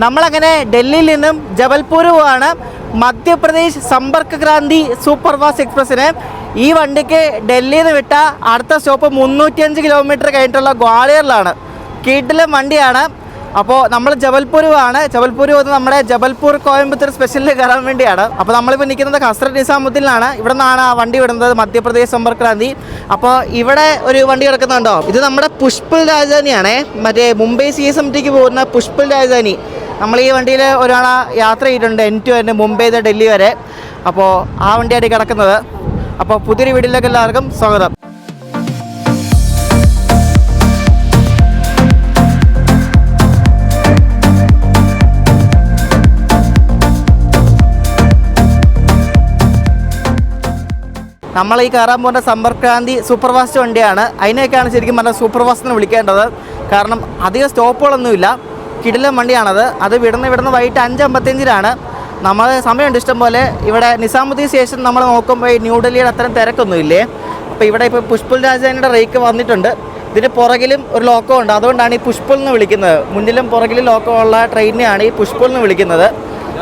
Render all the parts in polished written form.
നമ്മളങ്ങനെ ഡൽഹിയിൽ നിന്നും ജബൽപൂർ പോവാണ്. മധ്യപ്രദേശ് സമ്പർക്ക് ക്രാന്തി സൂപ്പർ ഫാസ്റ്റ് എക്സ്പ്രസ്സിന് ഈ വണ്ടിക്ക് ഡൽഹിയിൽ നിന്ന് വിട്ട അടുത്ത സ്റ്റോപ്പ് 305 കിലോമീറ്റർ കഴിഞ്ഞിട്ടുള്ള ഗ്വാളിയറിലാണ്. കിടിലൻ വണ്ടിയാണ്. അപ്പോൾ നമ്മൾ ജബൽപൂർ പോവാണ്. ജബൽപൂർ പോകുന്നത് നമ്മുടെ ജബൽപൂർ കോയമ്പത്തൂർ സ്പെഷ്യലിൽ കയറാൻ വേണ്ടിയാണ്. അപ്പോൾ നമ്മളിപ്പോൾ നിൽക്കുന്നത് ഹസ്രത്ത് നിസാമുദ്ദീനിലാണ്. ഇവിടെ നിന്നാണ് ആ വണ്ടി വിടുന്നത്, മധ്യപ്രദേശ് സമ്പർക്ക് ക്രാന്തി. അപ്പോൾ ഇവിടെ ഒരു വണ്ടി കിടക്കുന്നുണ്ടോ, ഇത് നമ്മുടെ പുഷ്പൽ രാജധാനിയാണേ, മറ്റേ മുംബൈ CSMTക്ക് പോകുന്ന പുഷ്പൽ രാജധാനി. നമ്മൾ ഈ വണ്ടിയിൽ ഒരാൾ യാത്ര ചെയ്തിട്ടുണ്ട് N2 തന്നെ, മുംബൈ ഡൽഹി വരെ. അപ്പോൾ ആ വണ്ടിയായിട്ട് കിടക്കുന്നത്. അപ്പോൾ പുതിയൊരു വീഡിയോയിലേക്ക് എല്ലാവർക്കും സ്വാഗതം. നമ്മൾ ഈ കയറാൻ പോകുന്ന സമ്പർക്ക് ക്രാന്തി സൂപ്പർ ഫാസ്റ്റ് വണ്ടിയാണ്. അതിനെയൊക്കെയാണ് ശരിക്കും പറഞ്ഞാൽ സൂപ്പർ ഫാസ്റ്റ് എന്ന് വിളിക്കേണ്ടത്. കാരണം അധികം സ്റ്റോപ്പുകളൊന്നുമില്ല, കിടിലൻ വണ്ടിയാണത്. അത് വിടുന്ന വൈകിട്ട് 5:55 നമ്മൾ സമയമുണ്ട് ഇഷ്ടം പോലെ. ഇവിടെ നിസാമുദ്ദീൻ സ്റ്റേഷൻ നമ്മൾ നോക്കുമ്പോൾ ഈ ന്യൂഡൽഹിയുടെ അത്രയും തിരക്കൊന്നുമില്ലേ. അപ്പോൾ ഇവിടെ ഇപ്പോൾ പുഷ്പൽ രാജധാനിയുടെ റേക്ക് വന്നിട്ടുണ്ട്. ഇതിന് പുറകിലും ഒരു ലോക്കോ ഉണ്ട്, അതുകൊണ്ടാണ് ഈ പുഷ്പൽ എന്ന് വിളിക്കുന്നത്. മുന്നിലും പുറകിലും ലോക്കോ ഉള്ള ട്രെയിനിനെയാണ് ഈ പുഷ്പൽ എന്ന് വിളിക്കുന്നത്.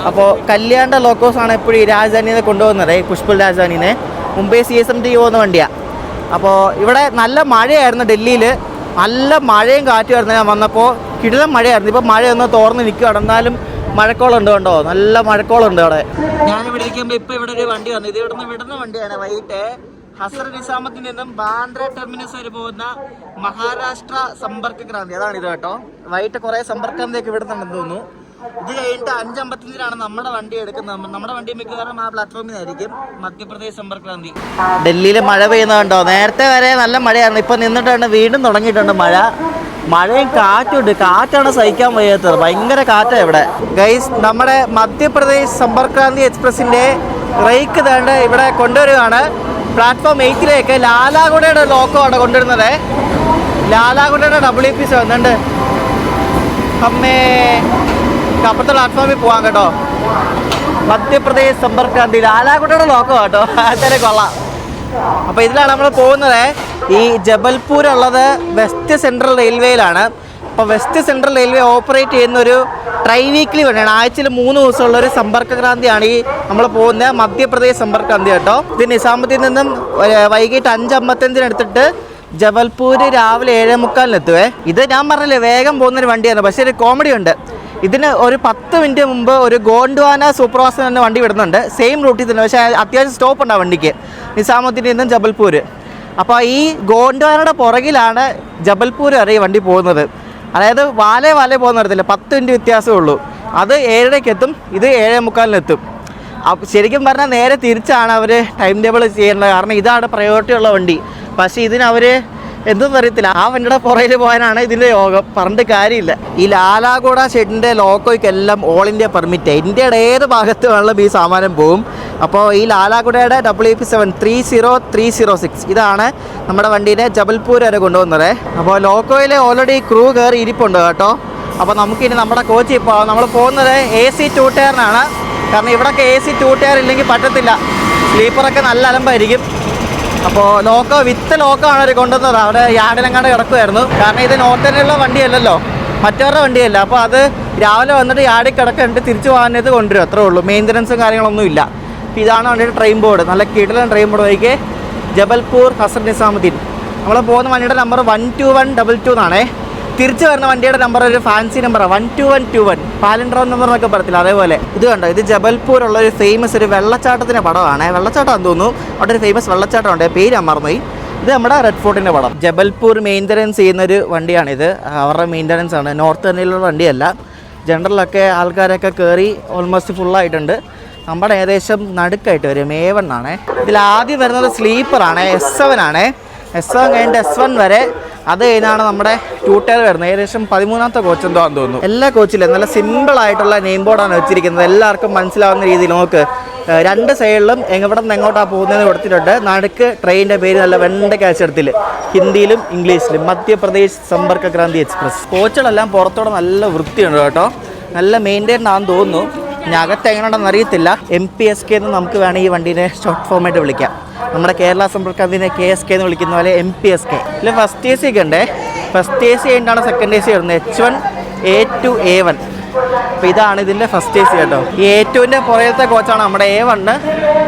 അപ്പോൾ കല്യാണ്ട ലോക്കോസാണ് എപ്പോഴും ഈ രാജധാനിയെ കൊണ്ടുപോകുന്നത്, ഈ പുഷ്പൽ രാജധാനിനെ. മുംബൈ CSMT പോകുന്ന വണ്ടിയാണ്. അപ്പോൾ ഇവിടെ നല്ല മഴയായിരുന്നു ഡൽഹിയിൽ, നല്ല മഴയും കാറ്റുമായിരുന്നു. ഞാൻ വന്നപ്പോൾ കിടിലൻ മഴയായിരുന്നു. ഇപ്പോൾ മഴയൊന്ന് തോർന്ന് നിൽക്കുകയാണ്, എന്നാലും മഴക്കോളുണ്ട്. കണ്ടോ, നല്ല മഴക്കോളുണ്ട് അവിടെ. ഞാനിവിടെ ഇരിക്കുമ്പോൾ ഇപ്പോൾ ഇവിടെ ഒരു വണ്ടി വന്നു. ഇത് ഇവിടുന്ന് വിടുന്ന വണ്ടിയാണ്. വൈകിട്ട് ഹസ്രത്ത് നിസാമുദ്ദീനിൽ നിന്നും ബാന്ദ്ര ടെർമിനസ് വരെ പോകുന്ന മഹാരാഷ്ട്ര സമ്പർക്ക് ക്രാന്തി, അതാണിത് കേട്ടോ. വൈകിട്ട് കുറേ സമ്പർക്ക് ക്രാന്തിയൊക്കെ വിടുന്നുണ്ടെന്ന് തോന്നുന്നു. ഇത് കഴിഞ്ഞിട്ട് 5:55 നമ്മുടെ വണ്ടി എടുക്കുന്നത്. നമ്മുടെ വണ്ടി മിക്കവാറും ആ പ്ലാറ്റ്ഫോമിലായിരിക്കും, മധ്യപ്രദേശ് സമ്പർക്ക് ക്രാന്തി. ഡൽഹിയിൽ മഴ പെയ്യുന്നത് കണ്ടോ. നേരത്തെ വരെ നല്ല മഴയായിരുന്നു, ഇപ്പം നിന്നിട്ടുണ്ട്, വീണ്ടും തുടങ്ങിയിട്ടുണ്ട് മഴ. മഴയും കാറ്റുണ്ട്, കാറ്റാണ് സഹിക്കാൻ വയ്യാത്തത്, ഭയങ്കര കാറ്റാണ് ഇവിടെ. ഗൈസ്, നമ്മുടെ മധ്യപ്രദേശ് സമ്പർക്ക് ക്രാന്തി എക്സ്പ്രസിൻ്റെ റേക്ക് തേണ്ട ഇവിടെ കൊണ്ടുവരികയാണ്. പ്ലാറ്റ്ഫോം 8ലേക്ക് ലാലാഗുഡയുടെ ലോക്കോ ആണ് കൊണ്ടുവരുന്നത്. ലാലാഗുഡയുടെ WPC വന്നിട്ടുണ്ട്. അമ്മേ, അപ്പുറത്തെ പ്ലാറ്റ്ഫോമിൽ പോകാം കേട്ടോ. മധ്യപ്രദേശ് സമ്പർക്ക് ക്രാന്തി ലാലാഗുഡയുടെ ലോക്കോ കേട്ടോ, അത്രയും കൊള്ളാം. അപ്പോൾ ഇതിലാണ് നമ്മൾ പോകുന്നത്. ഈ ജബൽപൂർ ഉള്ളത് വെസ്റ്റ് സെൻട്രൽ റെയിൽവേയിലാണ്. അപ്പോൾ വെസ്റ്റ് സെൻട്രൽ റെയിൽവേ ഓപ്പറേറ്റ് ചെയ്യുന്നൊരു ട്രൈ വീക്ക്ലി വണ്ടിയാണ്. ആഴ്ചയിൽ 3 ദിവസമുള്ളൊരു സമ്പർക്ക് ക്രാന്തിയാണ് ഈ നമ്മൾ പോകുന്ന മധ്യപ്രദേശ് സമ്പർക്ക് ക്രാന്തി കേട്ടോ. ഇത് നിസാമുദ്ദീനിൽ നിന്നും വൈകിട്ട് 5:55 എടുത്തിട്ട് ജബൽപൂർ രാവിലെ 7:45 ഇത് ഞാൻ പറഞ്ഞില്ലേ വേഗം പോകുന്നൊരു വണ്ടിയാണ്. പക്ഷേ ഒരു കോമഡി ഉണ്ട്. ഇതിന് ഒരു 10 മിനിറ്റ് മുമ്പ് ഒരു ഗോണ്ട്വാന സൂപ്പർ ഫാസ്റ്റ് തന്നെ വണ്ടി വിടുന്നുണ്ട്, സെയിം റൂട്ടിൽ തന്നെ. പക്ഷേ അത്യാവശ്യം സ്റ്റോപ്പ് ഉണ്ട് ആ വണ്ടിക്ക്, നിസാമുദ്ദീനിൽ നിന്നും ജബൽപൂർ. അപ്പോൾ ഈ ഗോണ്ട്വാനയുടെ പുറകിലാണ് ജബൽപൂർ വരെ ഈ വണ്ടി പോകുന്നത്. അതായത് വാലേ പോകുന്ന ഇടത്തില്ല, 10 മിനിറ്റ് വ്യത്യാസമേ ഉള്ളൂ. അത് 7:30 എത്തും, ഇത് 7:45 എത്തും. ശരിക്കും പറഞ്ഞാൽ നേരെ തിരിച്ചാണ് അവർ ടൈം ടേബിൾ ചെയ്യേണ്ടത്. കാരണം ഇതാണ് പ്രയോറിറ്റി ഉള്ള വണ്ടി. പക്ഷേ ഇതിനവർ എന്തെന്ന് അറിയത്തില്ല, ആ വണ്ടിയുടെ പുറയിൽ പോകാനാണ് ഇതിൻ്റെ യോഗം, പറഞ്ഞിട്ട് കാര്യമില്ല. ഈ ലാലാഗുഡ ഷെഡിൻ്റെ ലോക്കോയ്ക്കെല്ലാം ഓൾ ഇന്ത്യ പെർമിറ്റ്, ഇന്ത്യയുടെ ഏത് ഭാഗത്ത് വേണമെങ്കിലും ഈ സാമാനം പോകും. അപ്പോൾ ഈ ലാലാഗുഡയുടെ WP7 30306 ഇതാണ് നമ്മുടെ വണ്ടീനെ ജബൽപൂർ വരെ കൊണ്ടുപോകുന്നത്. അപ്പോൾ ലോക്കോയിൽ ഓൾറെഡി ക്രൂ കയറി ഇരിപ്പുണ്ട് കേട്ടോ. അപ്പോൾ നമുക്കിനി നമ്മുടെ കോച്ചിൽ പോകാം. നമ്മൾ പോകുന്നത് AC 2 ടയറിനാണ്. കാരണം ഇവിടെയൊക്കെ AC 2 ടയർ ഇല്ലെങ്കിൽ പറ്റത്തില്ല, സ്ലീപ്പറൊക്കെ നല്ല അലമ്പായിരിക്കും. അപ്പോൾ ലോക്കോ വിത്ത് ലോക്കോ ആണ് അവർ കൊണ്ടുവന്നത്. അവിടെ യാർഡിലെങ്ങാണ്ട് കിടക്കുമായിരുന്നു. കാരണം ഇത് നോർത്തേണിലുള്ള വണ്ടിയല്ലല്ലോ, മറ്റവരുടെ വണ്ടിയല്ല. അപ്പോൾ അത് രാവിലെ വന്നിട്ട് യാർഡിൽ കിടക്കുന്നുണ്ട്, തിരിച്ചു പോകാനത് കൊണ്ടുവരും, അത്രേ ഉള്ളൂ. മെയിൻ്റനൻസും കാര്യങ്ങളൊന്നും ഇല്ല. അപ്പോൾ ഇതാണ് വണ്ടിയുടെ ട്രെയിൻ ബോർഡ്, നല്ല കിടിലൻ ട്രെയിൻ ബോർഡ്. വഴിക്ക് ജബൽപൂർ ഹസ്രത്ത് നിസാമുദ്ദീൻ. നമ്മൾ പോകുന്ന വണ്ടിയുടെ നമ്പർ 12122 എന്നാണേ. തിരിച്ചു വരുന്ന വണ്ടിയുടെ നമ്പർ ഒരു ഫാൻസി നമ്പറാണ്, 12121, പാലൻഡ്രോൺ നമ്പർ എന്നൊക്കെ പറയത്തില്ല, അതേപോലെ. ഇത് കണ്ടോ, ഇത് ജബൽപൂരുള്ള ഒരു ഫേമസ് ഒരു വെള്ളച്ചാട്ടത്തിൻ്റെ പടമാണ്. വെള്ളച്ചാട്ടം തോന്നുന്നു, അവിടെ ഒരു ഫേമസ് വെള്ളച്ചാട്ടമുണ്ട്, പേര് ഞാൻ മറന്നുപോയി. ഇത് നമ്മുടെ റെഡ് ഫോർട്ടിൻ്റെ പടം. ജബൽപൂർ മെയിൻ്റനൻസ് ചെയ്യുന്നൊരു വണ്ടിയാണിത്, അവരുടെ മെയിൻ്റനൻസ് ആണ്, നോർത്ത് ഇന്ത്യയിലുള്ള വണ്ടിയല്ല. ജനറലൊക്കെ ആൾക്കാരൊക്കെ കയറി ഓൾമോസ്റ്റ് ഫുള്ളായിട്ടുണ്ട്. നമ്മുടെ ഏകദേശം നടുക്കായിട്ട് വരും, A1 ആണ്. ഇതിൽ ആദ്യം വരുന്നത് സ്ലീപ്പറാണ്, S7 ആണ്. S7 കഴിഞ്ഞിട്ട് S1 വരെ, അത് കഴിഞ്ഞാണ് നമ്മുടെ 2 ടയർ വരുന്നത്. ഏകദേശം 13ാമത്തെ കോച്ച് എന്തോ ആണെന്ന് തോന്നുന്നു. എല്ലാ കോച്ചിലും നല്ല സിമ്പിളായിട്ടുള്ള നെയിം ബോർഡാണ് വെച്ചിരിക്കുന്നത്, എല്ലാവർക്കും മനസ്സിലാവുന്ന രീതിയിൽ. നോക്ക്, 2 സൈഡിലും എവിടെ നിന്ന് എങ്ങോട്ടാണ് പോകുന്നതെന്ന് കൊടുത്തിട്ടുണ്ട്. നടുക്ക് ട്രെയിനിൻ്റെ പേര് നല്ല വെണ്ടയ്ക്ക് അക്ഷരത്തിൽ ഹിന്ദിയിലും ഇംഗ്ലീഷിലും, മധ്യപ്രദേശ് സമ്പർക്ക് ക്രാന്തി എക്സ്പ്രസ്. കോച്ചുകളെല്ലാം പുറത്തോടെ നല്ല വൃത്തിയുണ്ട് കേട്ടോ, നല്ല മെയിൻറ്റെയിൻഡ് ആണെന്ന് തോന്നുന്നു. ഇനി അകത്ത് എങ്ങനെയുണ്ടെന്ന് അറിയത്തില്ല. MPSK എന്ന് നമുക്ക് വേണം ഈ വണ്ടീനെ ഷോർട്ട് ഫോമായിട്ട് വിളിക്കാം. നമ്മുടെ കേരള സമ്പർക്ക് ക്രാന്തിനെ KSK എന്ന് വിളിക്കുന്ന പോലെ MPSK. ഇതിൽ ഫസ്റ്റ് AC ഒക്കെ ഉണ്ട്. ഫസ്റ്റ് AC കഴിഞ്ഞിട്ടാണ് സെക്കൻഡ് AC വരുന്നത്, H1 A2 A1. അപ്പോൾ ഇതാണ് ഇതിൻ്റെ ഫസ്റ്റ് AC കേട്ടോ. ഈ A2-ൻ്റെ പുറകത്തെ കോച്ചാണ് നമ്മുടെ A1.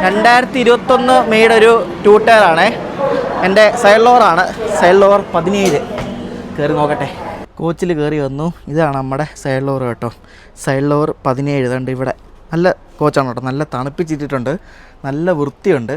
2021 മെയ്ഡ് ഒരു 2 ടയറാണ്. എൻ്റെ സൈഡ് ലോവറാണ്, സൈഡ് ലോവർ 17. കയറി നോക്കട്ടെ. കോച്ചിൽ കയറി വന്നു. ഇതാണ് നമ്മുടെ സൈഡ് ലോവർ കേട്ടോ. Side lower 17. ഇതുണ്ട് ഇവിടെ. നല്ല കോച്ചാണ് കേട്ടോ. നല്ല തണുപ്പിച്ചിട്ടുണ്ട്, നല്ല വൃത്തിയുണ്ട്,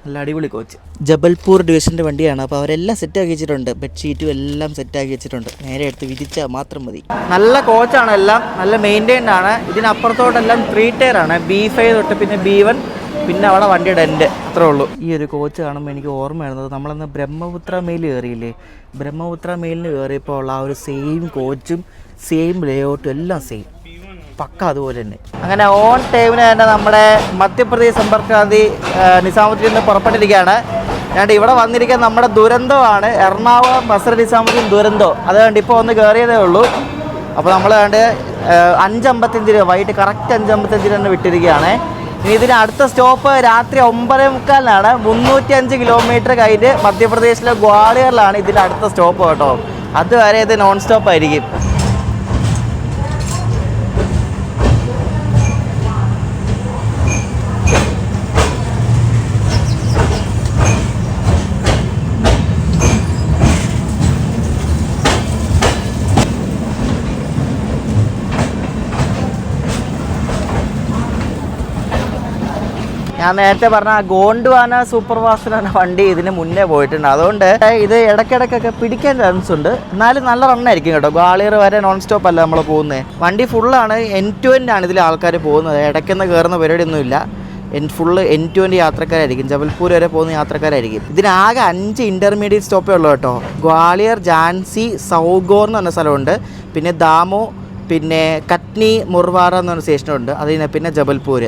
നല്ല അടിപൊളി കോച്ച്. ജബൽപൂർ ഡിവിഷൻ്റെ വണ്ടിയാണ്. അപ്പോൾ അവരെല്ലാം സെറ്റാക്കി വെച്ചിട്ടുണ്ട്. ബെഡ്ഷീറ്റും എല്ലാം സെറ്റാക്കി വെച്ചിട്ടുണ്ട്. നേരെ എടുത്ത് വിരിച്ചാൽ മാത്രം മതി. നല്ല കോച്ചാണ്, എല്ലാം നല്ല മെയിൻറ്റൈൻഡ് ആണ്. ഇതിനപ്പുറത്തോട്ടെല്ലാം 3 ടയറാണ്. B5 തൊട്ട് പിന്നെ B1, പിന്നെ അവിടെ വണ്ടിയുടെ എൻഡ്, അത്രേ ഉള്ളൂ. ഈ ഒരു കോച്ച് കാണുമ്പോൾ എനിക്ക് ഓർമ്മ വരുന്നത് നമ്മളന്ന് ബ്രഹ്മപുത്ര മെയിൽ കയറിയില്ലേ, ബ്രഹ്മപുത്ര മെയിലിന് കയറിയപ്പോൾ ഉള്ള ആ ഒരു സെയിം കോച്ചും സെയിം ലേഔട്ടും എല്ലാം സെയിം, പക്ക അതുപോലെ തന്നെ. അങ്ങനെ ഓൺ ടൈമിന് തന്നെ നമ്മുടെ മധ്യപ്രദേശ് സമ്പർക്ക് ക്രാന്തി നിസാമുദ്ദീനിൽ നിന്ന് പുറപ്പെട്ടിരിക്കുകയാണ്. ഞാൻ ഇവിടെ വന്നിരിക്കാൻ നമ്മുടെ ദുരന്തമാണ്, എറണാകുളം ബസർ നിസാമുദ്ദീൻ ദുരന്തോ. അതുകൊണ്ട് ഇപ്പോൾ ഒന്ന് കയറിയതേ ഉള്ളൂ. അപ്പോൾ നമ്മൾ കണ്ട് 5:55 വൈകിട്ട് കറക്റ്റ് 5:55 തന്നെ വിട്ടിരിക്കുകയാണ്. ഇനി ഇതിന് അടുത്ത സ്റ്റോപ്പ് രാത്രി 9:45 305 കിലോമീറ്റർ കഴിഞ്ഞ് മധ്യപ്രദേശിലെ ഗ്വാളിയറിലാണ് ഇതിൻ്റെ അടുത്ത സ്റ്റോപ്പ് കേട്ടോ. അതുവരെ ഇത് നോൺ സ്റ്റോപ്പ് ആയിരിക്കും. ഞാൻ നേരത്തെ പറഞ്ഞ ഗോണ്ട്വാന സൂപ്പർ ഫാസ്റ്റ് എന്ന വണ്ടി ഇതിന് മുന്നേ പോയിട്ടുണ്ട്. അതുകൊണ്ട് ഇത് ഇടയ്ക്കിടയ്ക്കൊക്കെ പിടിക്കാൻ ചാൻസ് ഉണ്ട്. എന്നാലും നല്ല റണ്ണായിരിക്കും കേട്ടോ. ഗ്വാളിയർ വരെ നോൺ സ്റ്റോപ്പ് അല്ല നമ്മൾ പോകുന്നത്. വണ്ടി ഫുള്ളാണ്, end to end ആണ് ഇതിൽ ആൾക്കാർ പോകുന്നത്. ഇടയ്ക്കൊന്ന് കയറുന്ന പരിപാടിയൊന്നുമില്ല. ഫുള്ള് end to end യാത്രക്കാരായിരിക്കും. ജബൽപൂർ വരെ പോകുന്ന യാത്രക്കാരായിരിക്കും. ഇതിനാകെ 5 ഇൻ്റർമീഡിയറ്റ് സ്റ്റോപ്പേ ഉള്ളൂ കേട്ടോ. ഗ്വാളിയർ, ജാൻസി, സൗഗോർ എന്ന് പറഞ്ഞ സ്ഥലമുണ്ട്, പിന്നെ ദാമോ, പിന്നെ കട്നി മുർവാറ എന്ന് പറഞ്ഞ സ്റ്റേഷനുണ്ട്. അതിന് പിന്നെ ജബൽപൂർ.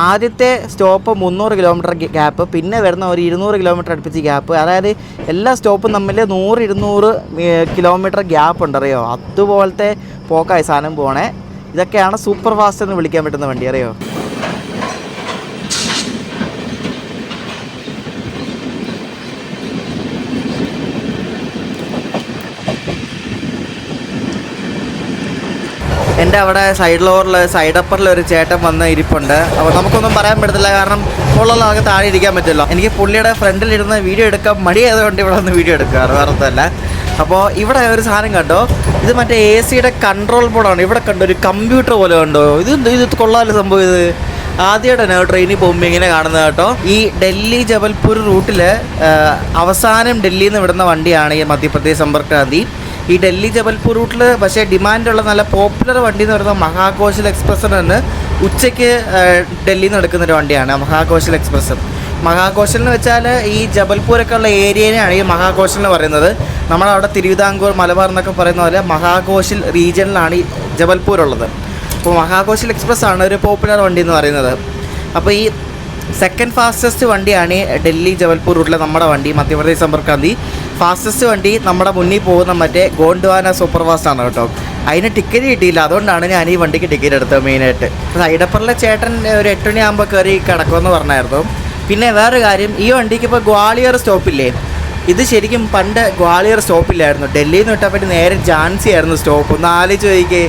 ആദ്യത്തെ സ്റ്റോപ്പ് 300 കിലോമീറ്റർ ഗ്യാപ്പ്, പിന്നെ വരുന്ന ഒരു 200 കിലോമീറ്റർ അടുപ്പിച്ച് ഗ്യാപ്പ്. അതായത് എല്ലാ സ്റ്റോപ്പും തമ്മിൽ 100-200 കിലോമീറ്റർ ഗ്യാപ്പ് ഉണ്ട്, അറിയോ? അതുപോലത്തെ പോക്കായി സാധനം പോണേ. ഇതൊക്കെയാണ് സൂപ്പർ ഫാസ്റ്റ് എന്ന് വിളിക്കാൻ പറ്റുന്ന വണ്ടി, അറിയോ? എൻ്റെ അവിടെ സൈഡ് ലോവറിൽ സൈഡ് അപ്പറിൽ ഒരു ചേട്ടൻ വന്ന് ഇരിപ്പുണ്ട്. അപ്പോൾ നമുക്കൊന്നും പറയാൻ പറ്റത്തില്ല, കാരണം ഉള്ളതൊക്കെ താഴെ ഇരിക്കാൻ പറ്റില്ല. എനിക്ക് പുള്ളിയുടെ ഫ്രണ്ടിലിരുന്ന് വീഡിയോ എടുക്കാൻ മടിയായതുകൊണ്ട് ഇവിടെ വന്ന് വീഡിയോ എടുക്കാറ്, വേറെ ഒന്നുമല്ല. അപ്പോൾ ഇവിടെ ഒരു സാധനം കണ്ടോ, ഇത് മറ്റേ AC-യുടെ കൺട്രോൾ ബോർഡാണ്. ഇവിടെ കണ്ടോ ഒരു കമ്പ്യൂട്ടർ പോലെ കണ്ടോ, ഇത് കൊള്ളാമല്ലോ സംഭവം. ഇത് ആദ്യമായിട്ടാണ് ട്രെയിനിൽ പോകുമ്പോൾ ഇങ്ങനെ കാണുന്നത് കേട്ടോ. ഈ ഡൽഹി ജബൽപൂർ റൂട്ടിൽ അവസാനം ഡൽഹിയിൽ നിന്ന് വിടുന്ന വണ്ടിയാണ് ഈ മധ്യപ്രദേശ് സമ്പർക്ക് ക്രാന്തി. ഈ ഡൽഹി ജബൽപൂർ റൂട്ടിൽ പക്ഷേ ഡിമാൻഡുള്ള നല്ല പോപ്പുലർ വണ്ടി എന്ന് പറയുന്നത് മഹാകോശൽ എക്സ്പ്രസ് എന്ന് ഉച്ചയ്ക്ക് ഡൽഹിയിൽ നിന്ന് എടുക്കുന്നൊരു വണ്ടിയാണ് മഹാകോശൽ എക്സ്പ്രസ്. മഹാകോശൽ എന്ന് വെച്ചാൽ ഈ ജബൽപൂരൊക്കെ ഉള്ള ഏരിയനെയാണ് ഈ മഹാകോശൽ എന്ന് പറയുന്നത്. നമ്മളവിടെ തിരുവിതാംകൂർ, മലബാർ എന്നൊക്കെ പറയുന്ന പോലെ മഹാകോശൽ റീജിയനിലാണ് ഈ ജബൽപൂർ ഉള്ളത്. അപ്പോൾ മഹാകോശൽ എക്സ്പ്രസ് ആണ് ഒരു പോപ്പുലർ വണ്ടി എന്ന് പറയുന്നത്. അപ്പോൾ ഈ സെക്കൻഡ് ഫാസ്റ്റസ്റ്റ് വണ്ടിയാണ് ഡൽഹി ജബൽപൂർ റൂട്ടിലെ നമ്മുടെ വണ്ടി, മധ്യപ്രദേശ് സമ്പർക്ക് ക്രാന്തി. ഫാസ്റ്റസ്റ്റ് വണ്ടി നമ്മുടെ മുന്നിൽ പോകുന്ന മറ്റേ ഗോണ്ട്വാന സൂപ്പർ ഫാസ്റ്റ് ആണ് കേട്ടോ. അതിന് ടിക്കറ്റ് കിട്ടിയില്ല, അതുകൊണ്ടാണ് ഞാൻ ഈ വണ്ടിക്ക് ടിക്കറ്റ് എടുത്തത് മെയിനായിട്ട്. സൈഡപ്പറിലെ ചേട്ടൻ ഒരു 8 മണിയാകുമ്പോൾ കയറി കിടക്കുമെന്ന് പറഞ്ഞായിരുന്നു. പിന്നെ വേറൊരു കാര്യം, ഈ വണ്ടിക്ക് ഇപ്പോൾ ഗ്വാളിയർ സ്റ്റോപ്പില്ലേ, ഇത് ശരിക്കും പണ്ട് ഗ്വാളിയർ സ്റ്റോപ്പില്ലായിരുന്നു. ഡൽഹിയിൽ നിന്ന് വിട്ടപ്പോൾ നേരെ ജാൻസി ആയിരുന്നു സ്റ്റോപ്പ്. ഒന്ന് ആലോചിച്ച് ചോദിക്കേ,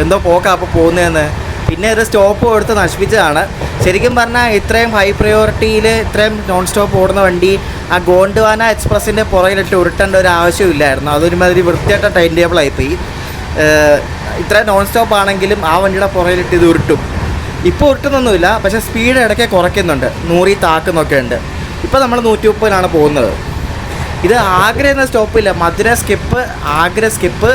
എന്തോ പോക്കാ അപ്പോൾ പോകുന്നതെന്ന്. പിന്നെ ഒരു സ്റ്റോപ്പ് കൊടുത്ത് നശിപ്പിച്ചതാണ്. ശരിക്കും പറഞ്ഞാൽ ഇത്രയും ഹൈ പ്രയോറിറ്റിയിൽ ഇത്രയും നോൺ സ്റ്റോപ്പ് ഓടുന്ന വണ്ടി ആ ഗോണ്ട്വാന എക്സ്പ്രസിൻ്റെ പുറകിലിട്ട് ഉരുട്ടേണ്ട ഒരു ആവശ്യമില്ലായിരുന്നു. അതൊരുമാതിരി വൃത്തിയായിട്ട ടൈം ടേബിളായിപ്പോയി. ഇത്രയും നോൺ സ്റ്റോപ്പ് ആണെങ്കിലും ആ വണ്ടിയുടെ പുറകിലിട്ട് ഇത് ഉരുട്ടും. ഇപ്പോൾ ഉരുട്ടുന്നൊന്നുമില്ല, പക്ഷേ സ്പീഡ് ഇടയ്ക്ക് കുറയ്ക്കുന്നുണ്ട്, 100 താക്കുന്നൊക്കെ ഉണ്ട്. ഇപ്പോൾ നമ്മൾ 130-ലാണ് പോകുന്നത്. ഇത് ആഗ്ര എന്ന സ്റ്റോപ്പില്ല, മധുര സ്കിപ്പ്, ആഗ്ര സ്കിപ്പ്,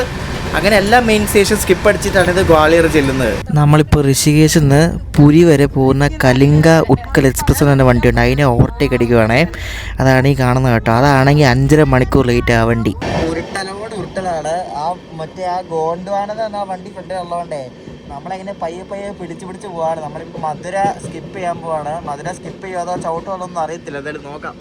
അങ്ങനെ എല്ലാ മെയിൻ സ്റ്റേഷൻ സ്കിപ്പ് അടിച്ചിട്ടാണ് ഇത് ഗ്വാളിയർ ചെല്ലുന്നത്. നമ്മളിപ്പോൾ ഋഷികേശിൽ നിന്ന് പുരി വരെ പോകുന്ന കലിംഗ ഉത്കൽ എക്സ്പ്രസ് എന്ന വണ്ടിയുണ്ട്, അതിനെ ഓവർടേക്ക് അടിക്കുവാണേ. അതാണ് ഈ കാണുന്നത് കേട്ടോ. അതാണെങ്കിൽ 5.5 മണിക്കൂർ ലേറ്റ് ആ വണ്ടി. ഉരുട്ടലാണ് ആ മറ്റേ ആ ഗോണ്ട്വാന എന്ന വണ്ടി ഫ്രണ്ടിലുള്ളതുകൊണ്ടേ നമ്മളെങ്ങനെ പയ്യെ പിടിച്ച് പോവാണ്. നമ്മളിപ്പോൾ മധുര സ്കിപ്പ് ചെയ്യാൻ പോവാണ്. മധുര സ്കിപ്പ് ചെയ്യാതോ ചവിട്ടുമോന്നൊന്നും അറിയത്തില്ല, എന്തായാലും നോക്കാം.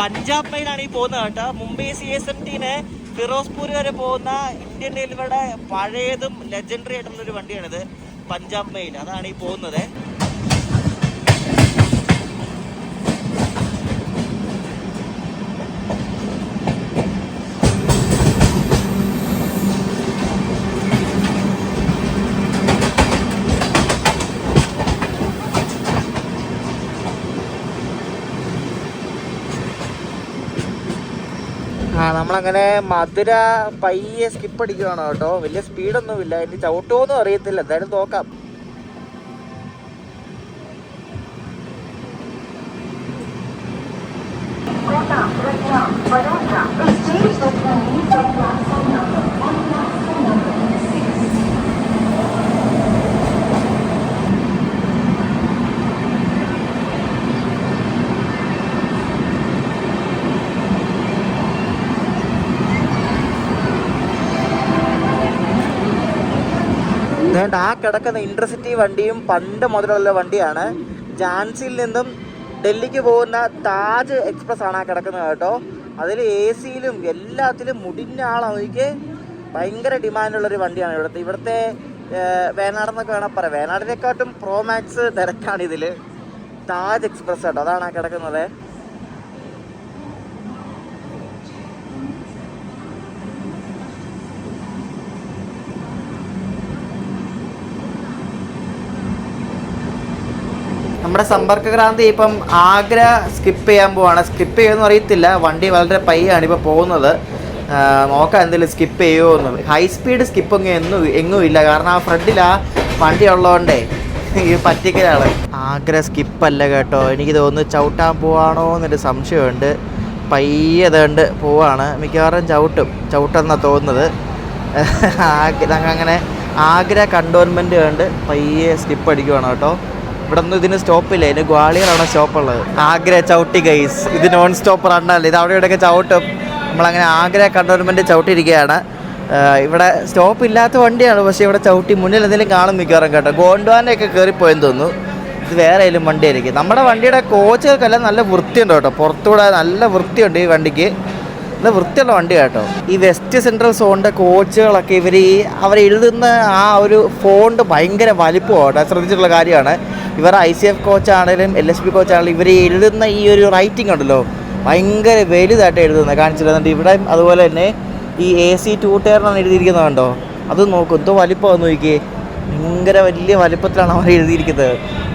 പഞ്ചാബ് മെയിലാണ് ഈ പോകുന്നത് കേട്ടോ. മുംബൈ CSMTന് ഫിറോസ്പൂർ വരെ പോകുന്ന ഇന്ത്യൻ റെയിൽവേയുടെ പഴയതും ലെജൻഡറി ആയിട്ടുള്ളൊരു വണ്ടിയാണിത്, പഞ്ചാബ് മെയിൽ. അതാണ് ഈ പോകുന്നത്. നമ്മളങ്ങനെ മധുര പയ്യെ സ്കിപ്പ് അടിക്കുകയാണ് കേട്ടോ. വലിയ സ്പീഡൊന്നുമില്ല, ഇനി ചവിട്ടുമോന്നും അറിയത്തില്ല, എന്തായാലും നോക്കാം. ആ കിടക്കുന്ന ഇൻ്റർസിറ്റി വണ്ടിയും പണ്ട് മുതലുള്ള വണ്ടിയാണ്. ഝാൻസിയിൽ നിന്നും ഡൽഹിക്ക് പോകുന്ന താജ് എക്സ്പ്രസ് ആണ് ആ കിടക്കുന്നത് കേട്ടോ. അതിൽ AC-യിലും എല്ലാത്തിലും മുടിഞ്ഞ ആളാണെങ്കിൽ ഭയങ്കര ഡിമാൻഡുള്ളൊരു വണ്ടിയാണ് ഇവിടുത്തെ വേനാടെന്നൊക്കെ വേണം പറയാം. വേനാടിനെക്കാട്ടും പ്രോ മാക്സ് തിരക്കാണ് ഇതിൽ. താജ് എക്സ്പ്രസ് കേട്ടോ, അതാണ് ആ കിടക്കുന്നത്. നമ്മുടെ സമ്പർക്ക് ക്രാന്തി ഇപ്പം ആഗ്ര സ്കിപ്പ് ചെയ്യാൻ പോവാണ്. സ്കിപ്പ് ചെയ്യുമെന്ന് അറിയത്തില്ല, വണ്ടി വളരെ പയ്യാണ് ഇപ്പോൾ പോകുന്നത്. നോക്കാം എന്തെങ്കിലും സ്കിപ്പ് ചെയ്യുമോ എന്ന്. ഹൈ സ്പീഡ് സ്കിപ്പൊന്നും എങ്ങും ഇല്ല, കാരണം ആ ഫ്രണ്ടിൽ ആ വണ്ടി ഉള്ളതുകൊണ്ടേ ഈ പറ്റിക്കലാണ്. ആഗ്ര സ്കിപ്പല്ല കേട്ടോ, എനിക്ക് തോന്നുന്നു ചവിട്ടാൻ പോവാണോ എന്നൊരു സംശയമുണ്ട്. പയ്യെ അതുകൊണ്ട് പോവാണ്, മിക്കവാറും ചവിട്ടെന്നാണ് തോന്നുന്നത്. അങ്ങനെ ആഗ്ര കണ്ടോൺമെൻറ്റ് കണ്ട് പയ്യെ സ്കിപ്പ് അടിക്കുവാണ് കേട്ടോ. ഇവിടെ ഒന്നും ഇതിന് സ്റ്റോപ്പില്ല, ഇതിന് ഗ്വാളിയറാണ് സ്റ്റോപ്പുള്ളത്. ആഗ്ര ചവിട്ടി ഗൈസ്, ഇത് നോൺ സ്റ്റോപ്പ് റണ്ണല്ല, ഇത് അവിടെ ഇവിടെയൊക്കെ ചവിട്ടും. നമ്മളങ്ങനെ ആഗ്ര കണ്ടോൺമെൻറ്റ് ചവിട്ടിയിരിക്കുകയാണ്. ഇവിടെ സ്റ്റോപ്പ് ഇല്ലാത്ത വണ്ടിയാണ്, പക്ഷേ ഇവിടെ ചവിട്ടി മുന്നിൽ എന്തെങ്കിലും കാണും മിക്കവാറും കേട്ടോ. ഗോണ്ട്വാനൊക്കെ കയറിപ്പോയെന്ന് തോന്നുന്നു, ഇത് വേറെ ഏതെങ്കിലും വണ്ടിയായിരിക്കും. നമ്മുടെ വണ്ടിയുടെ കോച്ചുകൾക്കെല്ലാം നല്ല വൃത്തിയുണ്ട് കേട്ടോ, പുറത്തുകൂടെ നല്ല വൃത്തിയുണ്ട് ഈ വണ്ടിക്ക്, നല്ല വൃത്തിയുള്ള വണ്ടി കേട്ടോ. ഈ വെസ്റ്റ് സെൻട്രൽ സോണിൻ്റെ കോച്ചുകളൊക്കെ അവർ എഴുതുന്ന ആ ഒരു ഫോണ്ട് ഭയങ്കര വലിപ്പമാണ്, ശ്രദ്ധിച്ചിട്ടുള്ള കാര്യമാണ്. ഇവർ ICF കോച്ചാണെങ്കിലും LSB കോച്ചാണെങ്കിലും ഇവർ എഴുതുന്ന ഈ ഒരു റൈറ്റിംഗ് ഉണ്ടല്ലോ ഭയങ്കര വലുതായിട്ട് എഴുതുന്നത് കാണിച്ചിരുന്നുണ്ട്. ഇവിടെ അതുപോലെ തന്നെ ഈ AC 2 ടയറിനാണ് എഴുതിയിരിക്കുന്നത് കണ്ടോ, അത് നോക്കും എന്തോ വലിപ്പമാണെന്ന് നോക്കിയേ, ഭയങ്കര വലിയ വലിപ്പത്തിലാണ് അവർ എഴുതിയിരിക്കുന്നത്.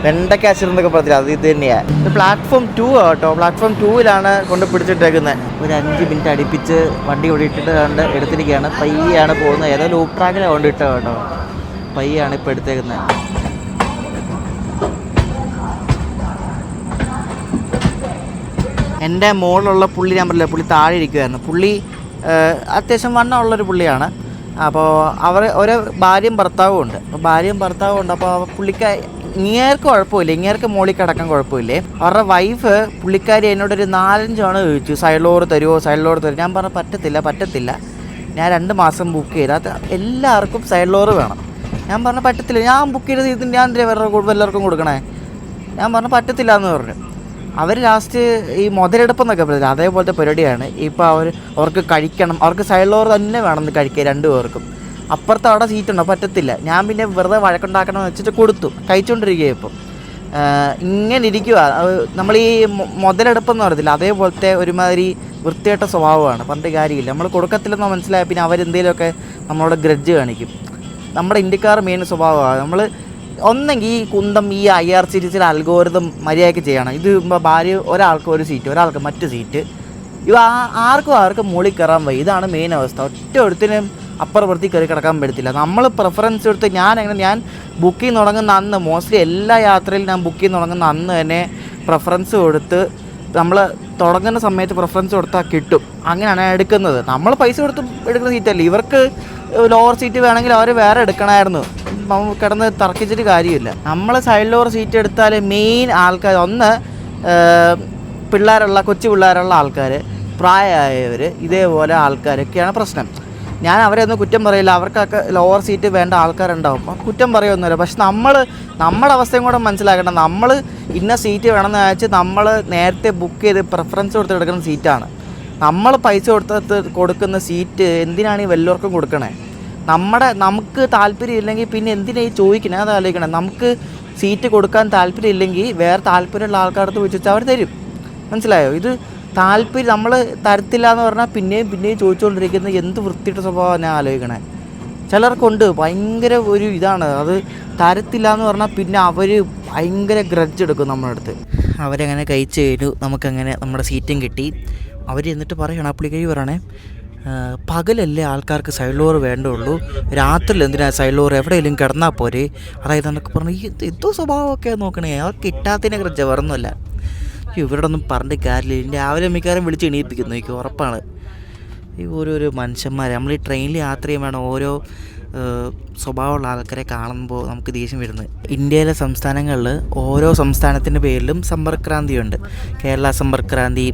വെണ്ടയ്ക്ക അച്ചിരുന്നൊക്കെ പറഞ്ഞില്ല, അത് ഇത് തന്നെയാണ്. ഇത് പ്ലാറ്റ്ഫോം 2 കേട്ടോ, പ്ലാറ്റ്ഫോം 2-ലാണ് കൊണ്ട് പിടിച്ചിട്ടേക്കുന്നത്. ഒരു 5 മിനിറ്റ് അടുപ്പിച്ച് വണ്ടി ഓടിയിട്ടിട്ട് കണ്ട് എടുത്തിരിക്കുകയാണ്. പയ്യാണ് പോകുന്നത്, ഏതോ ലൂപ്പ് ട്രാക്കിലാണ് കൊണ്ടിട്ട് കേട്ടോ, പയ്യാണ് ഇപ്പോൾ എടുത്തേക്കുന്നത്. എൻ്റെ മുകളിലുള്ള പുള്ളി ഞാൻ പറഞ്ഞില്ല, പുള്ളി താഴെ ഇരിക്കുമായിരുന്നു. പുള്ളി അത്യാവശ്യം വണ്ണമുള്ളൊരു പുള്ളിയാണ്. അപ്പോൾ ഒരു ഭാര്യയും ഭർത്താവും ഉണ്ട്. അപ്പോൾ ഭാര്യയും ഭർത്താവും ഉണ്ട്. അപ്പോൾ ഇങ്ങേർക്ക് കുഴപ്പമില്ല, ഇങ്ങേർക്ക് മോളിൽ കിടക്കാൻ കുഴപ്പമില്ലേ. അവരുടെ വൈഫ് പുള്ളിക്കാരി എന്നോടൊരു 4-5 തവണ ചോദിച്ചു സൈഡ് ഡോർ തരുമോ, സൈഡ് ഡോർ തരുമോ. ഞാൻ പറഞ്ഞു പറ്റത്തില്ല, ഞാൻ 2 മാസം ബുക്ക് ചെയ്താൽ എല്ലാവർക്കും സൈഡ് ഡോർ വേണം. ഞാൻ പറഞ്ഞു പറ്റത്തില്ല, ഞാൻ ബുക്ക് ചെയ്തത് ഇത് ഞാൻ എല്ലാവർക്കും കൊടുക്കണേ. ഞാൻ പറഞ്ഞു പറ്റത്തില്ല എന്ന് പറഞ്ഞു. അവർ ലാസ്റ്റ് ഈ മുതലെടുപ്പെന്നൊക്കെ പറഞ്ഞില്ല, അതേപോലത്തെ പരിപാടിയാണ്. ഇപ്പോൾ അവർക്ക് കഴിക്കണം, അവർക്ക് സൈഡ് ഡോർ തന്നെ വേണമെന്ന് കഴിക്കുക 2 പേർക്കും. അപ്പുറത്ത് അവിടെ സീറ്റുണ്ടോ, പറ്റത്തില്ല. ഞാൻ പിന്നെ വെറുതെ വഴക്കുണ്ടാക്കണമെന്ന് വെച്ചിട്ട് കൊടുത്തു, കഴിച്ചുകൊണ്ടിരിക്കുക. ഇപ്പം ഇങ്ങനെ ഇരിക്കുക. നമ്മൾ ഈ മുതലെടുപ്പെന്ന് പറയത്തില്ല, അതേപോലത്തെ ഒരുമാതിരി വൃത്തിയായിട്ട സ്വഭാവമാണ്. പറഞ്ഞിട്ട് കാര്യമില്ല, നമ്മൾ കൊടുക്കത്തില്ലെന്ന് മനസ്സിലായ പിന്നെ അവരെന്തെങ്കിലുമൊക്കെ നമ്മളോട് ഗ്രഡ്ജ് കാണിക്കും. നമ്മുടെ ഇന്ത്യക്കാർ മെയിൻ സ്വഭാവമാണ്. നമ്മൾ ഒന്നെങ്കിൽ ഈ കുന്തം ഈ IRCTC അൽഗോരിതം മര്യാദയ്ക്ക് ചെയ്യണം. ഇത് ഭാര്യ ഒരാൾക്ക് ഒരു സീറ്റ്, ഒരാൾക്ക് മറ്റു സീറ്റ്, ഇവ ആർക്കും മുകളിൽ കയറാൻ വയ്യ. ഇതാണ് മെയിൻ അവസ്ഥ. ഒറ്റ ഒരുത്തിനും അപ്പുറപ്പുറത്തി കയറി കിടക്കാൻ പറ്റത്തില്ല. നമ്മൾ പ്രിഫറൻസ് എടുത്ത് ഞാൻ ബുക്കിംഗ് തുടങ്ങുന്ന അന്ന്, മോസ്റ്റ്ലി എല്ലാ യാത്രയിലും ഞാൻ ബുക്കിംഗ് തുടങ്ങുന്ന അന്ന് തന്നെ പ്രിഫറൻസ് കൊടുത്ത്, നമ്മൾ തുടങ്ങുന്ന സമയത്ത് പ്രിഫറൻസ് കൊടുത്താൽ കിട്ടും. അങ്ങനെയാണ് എടുക്കുന്നത്. നമ്മൾ പൈസ കൊടുത്ത് എടുക്കുന്ന സീറ്റല്ല. ഇവർക്ക് ലോവർ സീറ്റ് വേണമെങ്കിൽ അവർ വേറെ എടുക്കണമായിരുന്നു. കിടന്ന് തർക്കിച്ചിട്ട് കാര്യമില്ല. നമ്മൾ സൈഡ് ലോവർ സീറ്റ് എടുത്താൽ മെയിൻ ആൾക്കാർ ഒന്ന് കൊച്ചു പിള്ളേരുള്ള ആൾക്കാർ, പ്രായമായവർ, ഇതേപോലെ ആൾക്കാരൊക്കെയാണ് പ്രശ്നം. ഞാൻ അവരെ ഒന്നും കുറ്റം പറയില്ല, അവർക്കൊക്കെ ലോവർ സീറ്റ് വേണ്ട ആൾക്കാരുണ്ടാവും, കുറ്റം പറയുമൊന്നുമില്ല. പക്ഷെ നമ്മുടെ അവസ്ഥയും കൂടെ മനസ്സിലാക്കണം. നമ്മൾ ഇന്ന സീറ്റ് വേണമെന്ന് വെച്ചാൽ നമ്മൾ നേരത്തെ ബുക്ക് ചെയ്ത് പ്രിഫറൻസ് കൊടുത്ത് എടുക്കുന്ന സീറ്റാണ്. നമ്മൾ പൈസ കൊടുക്കുന്ന സീറ്റ് എന്തിനാണ് ഈ വല്ലവർക്കും കൊടുക്കണേ? നമുക്ക് താല്പര്യം ഇല്ലെങ്കിൽ പിന്നെ എന്തിനാ ഈ ചോദിക്കണേ? അത് ആലോചിക്കണേ. നമുക്ക് സീറ്റ് കൊടുക്കാൻ താല്പര്യം ഇല്ലെങ്കിൽ വേറെ താല്പര്യമുള്ള ആൾക്കാരടുത്ത് വിളിച്ചാൽ അവർ തരും. മനസ്സിലായോ? ഇത് താല്പര്യം നമ്മൾ തരത്തില്ല എന്ന് പറഞ്ഞാൽ പിന്നെയും ചോദിച്ചുകൊണ്ടിരിക്കുന്നത് എന്ത് വൃത്തിയുടെ സ്വഭാവം ഞാൻ ആലോചിക്കണേ. ചിലർക്കുണ്ട് ഭയങ്കര ഒരു ഇതാണ്, അത് തരത്തില്ല എന്ന് പറഞ്ഞാൽ പിന്നെ അവർ ഭയങ്കര ഗ്രഡ്ജ് എടുക്കും നമ്മുടെ അടുത്ത്. അവരങ്ങനെ കഴിച്ച് കഴിഞ്ഞു, നമുക്കങ്ങനെ നമ്മുടെ സീറ്റും കിട്ടി. അവർ എന്നിട്ട് പറയണം, അപ്ലിക്കേഷൻ പറയണേ, പകലല്ലേ ആൾക്കാർക്ക് സൈഡ് ഡോർ വേണ്ടുള്ളൂ, രാത്രിയിൽ എന്തിനാ സൈഡ് ഡോർ, എവിടെയെങ്കിലും കിടന്നാൽ പോരെ, അതായത് എന്നൊക്കെ പറഞ്ഞു. ഈ എന്തോ സ്വഭാവമൊക്കെ നോക്കണേ, അവർക്ക് കിട്ടാത്തതിനെ ഗ്രഡ്ജ് വേറൊന്നുമല്ല. ഇവരുടെ ഒന്നും പറഞ്ഞിട്ട് കാര്യമില്ല. രാവിലെ മിക്കവാറും വിളിച്ച് എണീപ്പിക്കുന്നു, എനിക്ക് ഉറപ്പാണ്. ഈ ഓരോരോ മനുഷ്യന്മാർ, നമ്മൾ ഈ ട്രെയിനിൽ യാത്ര ചെയ്യുമ്പോഴാണ് ഓരോ സ്വഭാവമുള്ള ആൾക്കാരെ കാണുമ്പോൾ നമുക്ക് ദേഷ്യം വരുന്നത്. ഇന്ത്യയിലെ സംസ്ഥാനങ്ങളിൽ ഓരോ സംസ്ഥാനത്തിൻ്റെ പേരിലും സമ്പർക്രാന്തിയുണ്ട്. കേരള സമ്പർക്രാന്തി,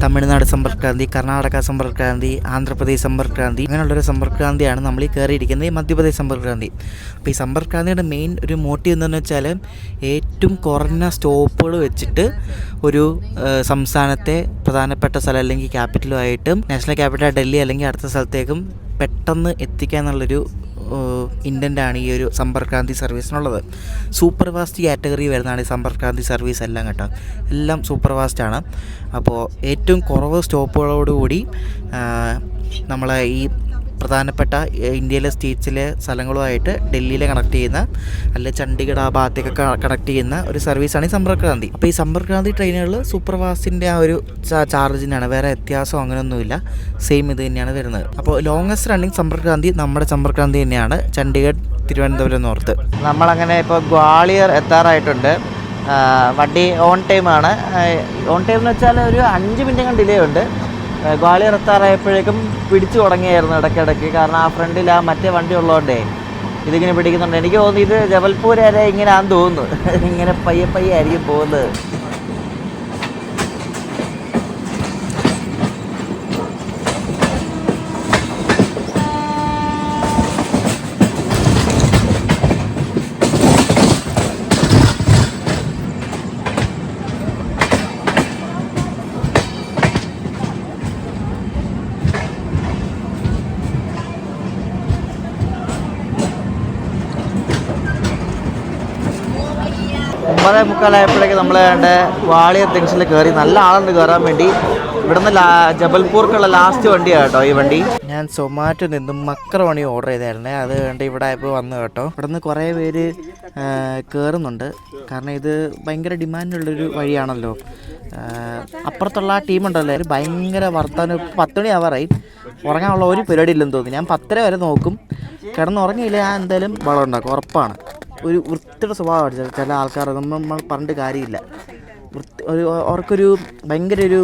തമിഴ്നാട് സമ്പർക്രാന്തി, കർണാടക സമ്പർക്രാന്തി, ആന്ധ്രാപ്രദേശ് സമ്പർക്രാന്തി, അങ്ങനെയുള്ളൊരു സമ്പർക്രാന്തിയാണ് നമ്മൾ ഈ കയറിയിരിക്കുന്നത്, ഈ മധ്യപ്രദേശ് സമ്പർക്രാന്തി. അപ്പോൾ ഈ സമ്പർക്രാന്തിയുടെ മെയിൻ ഒരു മോട്ടീവ് എന്താണെന്ന് വെച്ചാൽ ഏറ്റവും കുറഞ്ഞ സ്റ്റോപ്പുകൾ വെച്ചിട്ട് ഒരു സംസ്ഥാനത്തെ പ്രധാനപ്പെട്ട സ്ഥലം അല്ലെങ്കിൽ ക്യാപിറ്റലുമായിട്ട്, നാഷണൽ ക്യാപിറ്റൽ ഡൽഹി അല്ലെങ്കിൽ അടുത്ത സ്ഥലത്തേക്കും പെട്ടെന്ന് എത്തിക്കുക എന്നുള്ളൊരു ഇൻറ്റൻ്റാണ് ഈ ഒരു സമ്പർക്രാന്തി സർവീസിനുള്ളത്. സൂപ്പർ ഫാസ്റ്റ് കാറ്റഗറി വരുന്നതാണ് ഈ സമ്പർക്രാന്തി സർവീസ് എല്ലാം കേട്ടോ. എല്ലാം സൂപ്പർ ഫാസ്റ്റാണ്. അപ്പോൾ ഏറ്റവും കുറവ് സ്റ്റോപ്പുകളോടുകൂടി നമ്മളെ ഈ പ്രധാനപ്പെട്ട ഇന്ത്യയിലെ സ്റ്റേറ്റ്സിലെ സ്ഥലങ്ങളുമായിട്ട് ഡൽഹിയിലെ കണക്ട് ചെയ്യുന്ന, അല്ലെങ്കിൽ ചണ്ഡീഗഡ് ആ ഭാഗത്തേക്കൊക്കെ കണക്ട് ചെയ്യുന്ന ഒരു സർവീസാണ് ഈ സമ്പർക്രാന്തി. അപ്പോൾ ഈ സമ്പർക്രാന്തി ട്രെയിനുകൾ സൂപ്പർ ഫാസ്റ്റിൻ്റെ ആ ഒരു ചാർജിനാണ്, വേറെ വ്യത്യാസം അങ്ങനെയൊന്നുമില്ല, സെയിം ഇത് തന്നെയാണ് വരുന്നത്. അപ്പോൾ ലോങ്ങസ്റ്റ് റണ്ണിങ് സമ്പർക്രാന്തി നമ്മുടെ സമ്പർക്രാന്തി തന്നെയാണ്, ചണ്ഡീഗഡ് തിരുവനന്തപുരം നോർത്ത്. നമ്മളങ്ങനെ ഇപ്പോൾ ഗ്വാളിയർ എത്താറായിട്ടുണ്ട്. വണ്ടി ഓൺ ടൈമാണ്. ഓൺ ടൈം എന്ന് വെച്ചാൽ ഒരു 5 മിനിറ്റ് ഡിലേ ഉണ്ട്. ഗ്വാളിയർ എത്താറായപ്പോഴേക്കും പിടിച്ചു തുടങ്ങിയായിരുന്നു ഇടയ്ക്കിടയ്ക്ക്. കാരണം ആ ഫ്രണ്ടിൽ ആ മറ്റേ വണ്ടി ഉള്ളതുകൊണ്ടേ ഇതിങ്ങനെ പിടിക്കുന്നുണ്ട്. എനിക്ക് തോന്നുന്നു ഇത് ജബൽപൂർ വരെ ഇങ്ങനെയാണെന്ന് തോന്നുന്നു. ഇങ്ങനെ പയ്യെ ആയിരിക്കും പോകുന്നത്. ഒമ്പതേ മുക്കാലായപ്പോഴേക്ക് നമ്മൾ ഗ്വാളിയർ ജംഗ്ഷനിൽ കയറി. നല്ല ആളുണ്ട് കയറാൻ വേണ്ടി. ഇവിടുന്ന് ജബൽപൂർക്കുള്ള ലാസ്റ്റ് വണ്ടിയാണ് കേട്ടോ ഈ വണ്ടി. ഞാൻ സൊമാറ്റോ നിന്നും മക്രോണി ഓർഡർ ചെയ്തായിരുന്നേ, അത് കണ്ട് ഇവിടെ ആയപ്പോൾ വന്നു കേട്ടോ. ഇവിടുന്ന് കുറേ പേര് കയറുന്നുണ്ട്, കാരണം ഇത് ഭയങ്കര ഡിമാൻഡുള്ളൊരു വഴിയാണല്ലോ. അപ്പുറത്തുള്ള ആ ടീമുണ്ടല്ലോ, അവർ ഭയങ്കര വർത്താനം. 10 മണി ആവാറായി, ഉറങ്ങാനുള്ള ഒരു പരിപാടി ഇല്ലെന്ന് തോന്നുന്നു. ഞാൻ 10:30 വരെ നോക്കും, കിടന്നുറങ്ങിയില്ല ഞാൻ എന്തായാലും ബളം ഉണ്ടാക്കും, ഉറപ്പാണ്. ഒരു വൃത്തിയുടെ സ്വഭാവമാണ് ചില ആൾക്കാർ, നമ്മൾ പറഞ്ഞിട്ട് കാര്യമില്ല. അവർക്കൊരു ഭയങ്കര ഒരു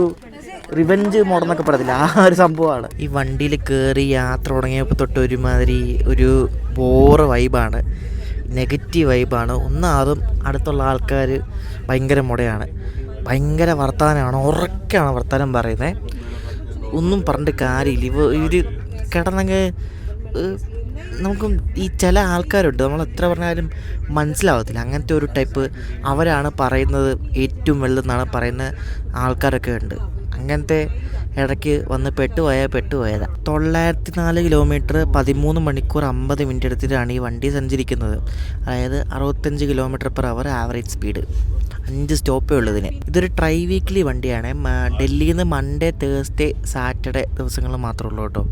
റിവെഞ്ച് മോഡെന്നൊക്കെ പറയത്തില്ല, ആ ഒരു സംഭവമാണ്. ഈ വണ്ടിയിൽ കയറി യാത്ര തുടങ്ങിയപ്പോൾ തൊട്ട് ഒരുമാതിരി ഒരു ബോറ് വൈബാണ്, നെഗറ്റീവ് വൈബാണ്. ഒന്നാമതും അടുത്തുള്ള ആൾക്കാർ ഭയങ്കര മുടയാണ്, ഭയങ്കര വർത്തമാനമാണ്, ഉറക്കാണ് വർത്തമാനം പറയുന്നത്. ഒന്നും പറഞ്ഞിട്ട് കാര്യമില്ല. ഇവർ കിടന്നെങ്കിൽ നമുക്ക് ഈ ചില ആൾക്കാരുണ്ട്, നമ്മൾ എത്ര പറഞ്ഞാലും മനസ്സിലാവത്തില്ല, അങ്ങനത്തെ ഒരു ടൈപ്പ്. അവരാണ് പറയുന്നത് ഏറ്റവും വലുതെന്നാണ് പറയുന്ന ആൾക്കാരൊക്കെ ഉണ്ട്. അങ്ങനത്തെ ഇടയ്ക്ക് വന്ന് പെട്ടുപോയതാണ്. 904 കിലോമീറ്റർ 13 മണിക്കൂർ 50 മിനിറ്റ് എടുത്തിട്ടാണ് ഈ വണ്ടി സഞ്ചരിക്കുന്നത്. അതായത് 65 km/h ആവറേജ് സ്പീഡ്. 5 സ്റ്റോപ്പേ ഉള്ളതിന്. ഇതൊരു ട്രൈ വീക്ക്ലി വണ്ടിയാണ്. ഡൽഹിയിൽ നിന്ന് മൺഡേ, തേഴ്സ്ഡേ, സാറ്റർഡേ ദിവസങ്ങളിൽ മാത്രമേ ഉള്ളൂ കേട്ടോ.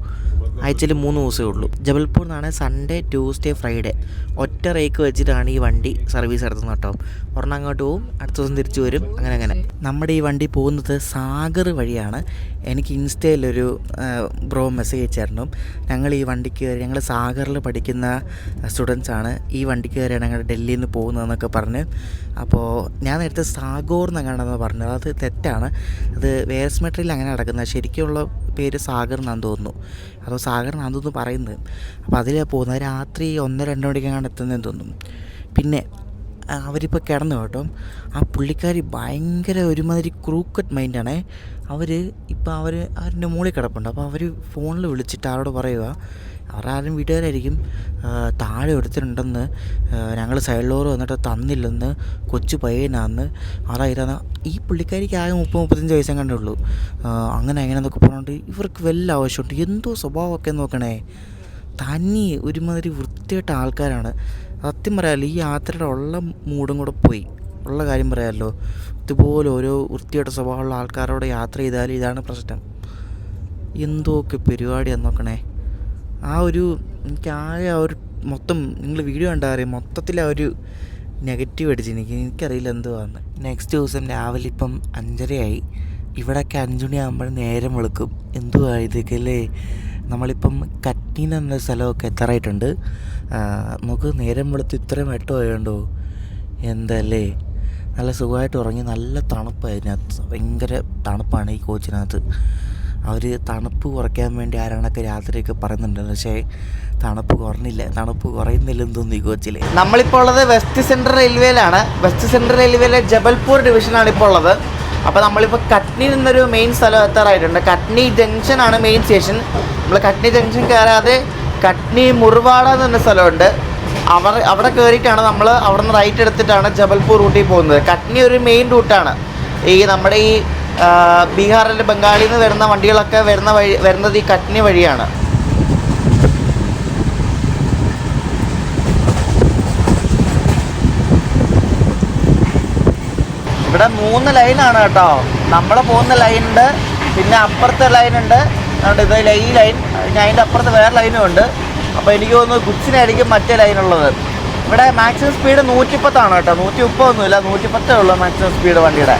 ആഴ്ചയിൽ 3 ദിവസമേ ഉള്ളൂ. ജബൽപൂർ നിന്നാണ് സൺഡേ, ട്യൂസ്ഡേ, ഫ്രൈഡേ ഒറ്റ റേക്ക് വെച്ചിട്ടാണ് ഈ വണ്ടി സർവീസ് നടത്തുന്നത് കേട്ടോ. ഒരെണ്ണം അങ്ങോട്ട് പോവും, അടുത്ത ദിവസം തിരിച്ചു വരും, അങ്ങനെ. നമ്മുടെ ഈ വണ്ടി പോകുന്നത് സാഗർ വഴിയാണ്. എനിക്ക് ഇൻസ്റ്റയിലൊരു ബ്രോ മെസ്സേജ് അയച്ചായിരുന്നു. ഞങ്ങൾ ഈ വണ്ടിക്ക് കയറി, ഞങ്ങൾ സാഗറിൽ പഠിക്കുന്ന സ്റ്റുഡൻസാണ്, ഈ വണ്ടിക്ക് കയറിയാണ് ഞങ്ങൾ ഡൽഹിയിൽ നിന്ന് പോകുന്നതെന്നൊക്കെ പറഞ്ഞ്. അപ്പോൾ ഞാൻ നേരത്തെ സാഗോർ എന്നങ്ങാണെന്ന് പറഞ്ഞത്, അത് തെറ്റാണ്. അത് വേസ്റ്റ് മെട്രിയിൽ അങ്ങനെ നടക്കുന്നത്. ശരിക്കുള്ള പേര് സാഗർ എന്നാന്ന് തോന്നുന്നു, അതോ സാഗർ എന്നാന്ന് തോന്നുന്നു പറയുന്നത്. അപ്പോൾ അതിലാണ് പോകുന്നത്. രാത്രി 1-2 മണിക്കെങ്ങാണ്ട് എത്തുന്നതെന്ന് തോന്നുന്നു. പിന്നെ അവരിപ്പോൾ കിടന്നു കേട്ടോ. ആ പുള്ളിക്കാരി ഭയങ്കര ഒരുമാതിരി ക്രൂക്കറ്റ് മൈൻഡാണേ. അവരിൻ്റെ മുകളിൽ കിടപ്പുണ്ട്. അപ്പോൾ അവർ ഫോണിൽ വിളിച്ചിട്ട് അവരോട് പറയുക, അവരുടെ ആരും വീട്ടുകാരായിരിക്കും. താഴെ എടുത്തിട്ടുണ്ടെന്ന്, ഞങ്ങൾ സൈഡ് ഡോർ വന്നിട്ട് തന്നില്ലെന്ന്, കൊച്ചു പയ്യനാന്ന്, അതായിരുന്നു. ഈ പുള്ളിക്കാരിക്ക് ആകെ 30-35 വയസ്സേ കണ്ടുള്ളൂ. അങ്ങനെ എങ്ങനെയെന്നൊക്കെ പറഞ്ഞുകൊണ്ട് ഇവർക്ക് വല്ല ആവശ്യമുണ്ട്. എന്തോ സ്വഭാവമൊക്കെ നോക്കണേ. തനി ഒരുമാതിരി വൃത്തിയായിട്ട ആൾക്കാരാണ്. സത്യം പറയാമല്ലോ, ഈ യാത്രയുടെ ഉള്ള മൂടും കൂടെ പോയി. ഉള്ള കാര്യം പറയാമല്ലോ, ഇതുപോലെ ഓരോ വൃത്തിയായിട്ട സ്വഭാവമുള്ള ആൾക്കാരോട് യാത്ര ചെയ്താൽ ഇതാണ് പ്രശ്നം. എന്തൊക്കെ പരിപാടിയാന്ന് നോക്കണേ. എനിക്കാകെ ആ ഒരു മൊത്തം നിങ്ങൾ വീഡിയോ കണ്ടാൽ അറിയാം, മൊത്തത്തിൽ ആ ഒരു നെഗറ്റീവ് അടിച്ച് എനിക്കറിയില്ല എന്തുവാന്ന്. നെക്സ്റ്റ് ദിവസം രാവിലെ ഇപ്പം 5:30 ഇവിടെയൊക്കെ 5 മണിയാകുമ്പോൾ നേരം വെളുക്കും. എന്തുവാ ഇതൊക്കെ അല്ലേ. നമ്മളിപ്പം കറ്റ്നി എന്ന സ്ഥലമൊക്കെ എത്താറായിട്ടുണ്ട്. നമുക്ക് നേരം വെളുത്ത് ഇത്രയും വെട്ടം ആയതുകൊണ്ടോ എന്തല്ലേ. നല്ല സുഖമായിട്ട് ഉറങ്ങി. നല്ല തണുപ്പാണ് ഇതിനകത്ത്, ഭയങ്കര തണുപ്പാണ് ഈ കോച്ചിനകത്ത്. അവർ തണുപ്പ് കുറയ്ക്കാൻ വേണ്ടി ആരാണൊക്കെ രാത്രിയൊക്കെ പറയുന്നുണ്ട്, പക്ഷേ തണുപ്പ് കുറയുന്നില്ലെന്ന് തോന്നുന്നു ഈ കോച്ചിൽ. നമ്മളിപ്പോൾ ഉള്ളത് വെസ്റ്റ് സെൻട്രൽ റെയിൽവേയിലാണ്. വെസ്റ്റ് സെൻട്രൽ റെയിൽവേയിലെ ജബൽപൂർ ഡിവിഷനാണ് ഇപ്പോൾ ഉള്ളത്. അപ്പോൾ നമ്മളിപ്പോൾ കട്നി എന്നൊരു മെയിൻ സ്ഥലം എത്താറായിട്ടുണ്ട്. കട്നി ജംഗ്ഷനാണ് മെയിൻ സ്റ്റേഷൻ. നമ്മൾ കട്നി ജംഗ്ഷൻ കയറാതെ കട്നി മുർവാഡ എന്ന് പറഞ്ഞ സ്ഥലമുണ്ട്. അവിടെ കയറിയിട്ടാണ് നമ്മൾ അവിടെ നിന്ന് റൈറ്റ് എടുത്തിട്ടാണ് ജബൽപൂർ റൂട്ടിൽ പോകുന്നത്. കട്നി ഒരു മെയിൻ റൂട്ടാണ്. നമ്മുടെ ഈ ബീഹാറിൽ ബംഗാളിൽ നിന്ന് വരുന്ന വണ്ടികളൊക്കെ വരുന്നത് ഈ കട്നി വഴിയാണ്. ഇവിടെ 3 ലൈനാണ് കേട്ടോ. നമ്മൾ പോകുന്ന ലൈനുണ്ട്, പിന്നെ അപ്പുറത്തെ ലൈനുണ്ട്. അതുകൊണ്ട് ഇത് ഈ ലൈൻ, അതിൻ്റെ അപ്പുറത്ത് വേറെ ലൈനും ഉണ്ട്. അപ്പോൾ എനിക്ക് തോന്നുന്നു ഗുഡ്സിനായിരിക്കും മറ്റേ ലൈനുള്ളത്. ഇവിടെ മാക്സിമം സ്പീഡ് 110 കേട്ടോ. 130 ഒന്നുമില്ല, 110 ഉള്ളൂ മാക്സിമം സ്പീഡ് വണ്ടിയുടെ.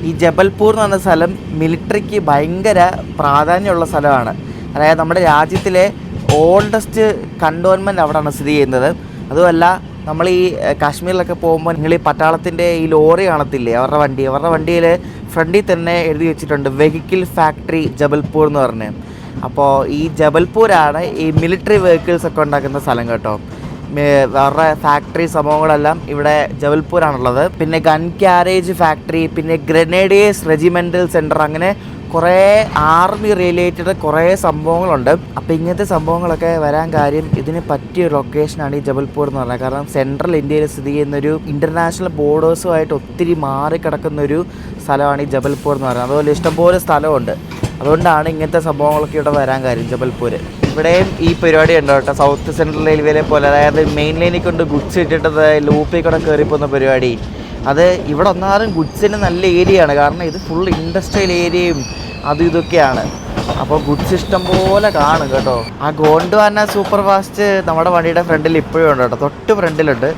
ഈ ജബൽപൂർ എന്ന് പറഞ്ഞ സ്ഥലം മിലിറ്ററിക്ക് ഭയങ്കര പ്രാധാന്യമുള്ള സ്ഥലമാണ്. അതായത് നമ്മുടെ രാജ്യത്തിലെ ഓൾഡസ്റ്റ് കണ്ടോൺമെൻറ്റ് അവിടെയാണ് സ്ഥിതി ചെയ്യുന്നത്. അതുമല്ല, നമ്മൾ ഈ കാശ്മീരിലൊക്കെ പോകുമ്പോൾ നിങ്ങൾ ഈ പട്ടാളത്തിൻ്റെ ഈ ലോറി കാണത്തില്ലേ, അവരുടെ വണ്ടിയിൽ ഫ്രണ്ടിൽ തന്നെ എഴുതി വെച്ചിട്ടുണ്ട് വെഹിക്കിൾ ഫാക്ടറി ജബൽപൂർ എന്ന് പറഞ്ഞ്. അപ്പോൾ ഈ ജബൽപൂരാണ് ഈ മിലിറ്ററി വെഹിക്കിൾസ് ഒക്കെ ഉണ്ടാക്കുന്ന സ്ഥലം കേട്ടോ. വേറെ ഫാക്ടറി സംഭവങ്ങളെല്ലാം ഇവിടെ ജബൽപൂരാണുള്ളത്. പിന്നെ ഗൺ ക്യാരേജ് ഫാക്ടറി, പിന്നെ ഗ്രനേഡിയേഴ്സ് റെജിമെൻ്റൽ സെൻറ്റർ, അങ്ങനെ കുറേ ആർമി റിലേറ്റഡ് കുറേ സംഭവങ്ങളുണ്ട്. അപ്പോൾ ഇങ്ങനത്തെ സംഭവങ്ങളൊക്കെ വരാൻ കാര്യം ഇതിന് പറ്റിയ ലൊക്കേഷനാണ് ഈ ജബൽപൂർ എന്ന് പറഞ്ഞത്. കാരണം സെൻട്രൽ ഇന്ത്യയിൽ സ്ഥിതി ചെയ്യുന്നൊരു ഇൻ്റർനാഷണൽ ബോർഡേഴ്സുമായിട്ട് ഒത്തിരി മാറിക്കിടക്കുന്നൊരു സ്ഥലമാണ് ഈ ജബൽപൂർ എന്ന് പറയുന്നത്. അതുപോലെ ഇഷ്ടംപോലെ സ്ഥലമുണ്ട്. അതുകൊണ്ടാണ് ഇങ്ങനത്തെ സംഭവങ്ങളൊക്കെ ഇവിടെ വരാൻ കാര്യം ജബൽപൂർ. ഇവിടെയും ഈ പരിപാടി ഉണ്ട് കേട്ടോ, സൗത്ത് സെൻട്രൽ റെയിൽവേയിലെ പോലെ. അതായത് മെയിൻ ലൈനിൽ കൊണ്ട് ഗുഡ്സ് ഇട്ടിട്ടത് ലൂപ്പിൽ കൂടെ കയറിപ്പോകുന്ന പരിപാടി. അത് ഇവിടെ ഒന്നാലും ഗുഡ്സിന് നല്ല ഏരിയയാണ്. കാരണം ഇത് ഫുൾ ഇൻഡസ്ട്രിയൽ ഏരിയയും അതും ഇതൊക്കെയാണ്. അപ്പോൾ ഗുഡ്സ് ഇഷ്ടം പോലെ കാണും കേട്ടോ. ആ ഗോണ്ട്വാന സൂപ്പർ ഫാസ്റ്റ് നമ്മുടെ വണ്ടിയുടെ ഫ്രണ്ടിൽ ഇപ്പോഴും ഉണ്ട് കേട്ടോ, തൊട്ട് ഫ്രണ്ടിലുണ്ട്.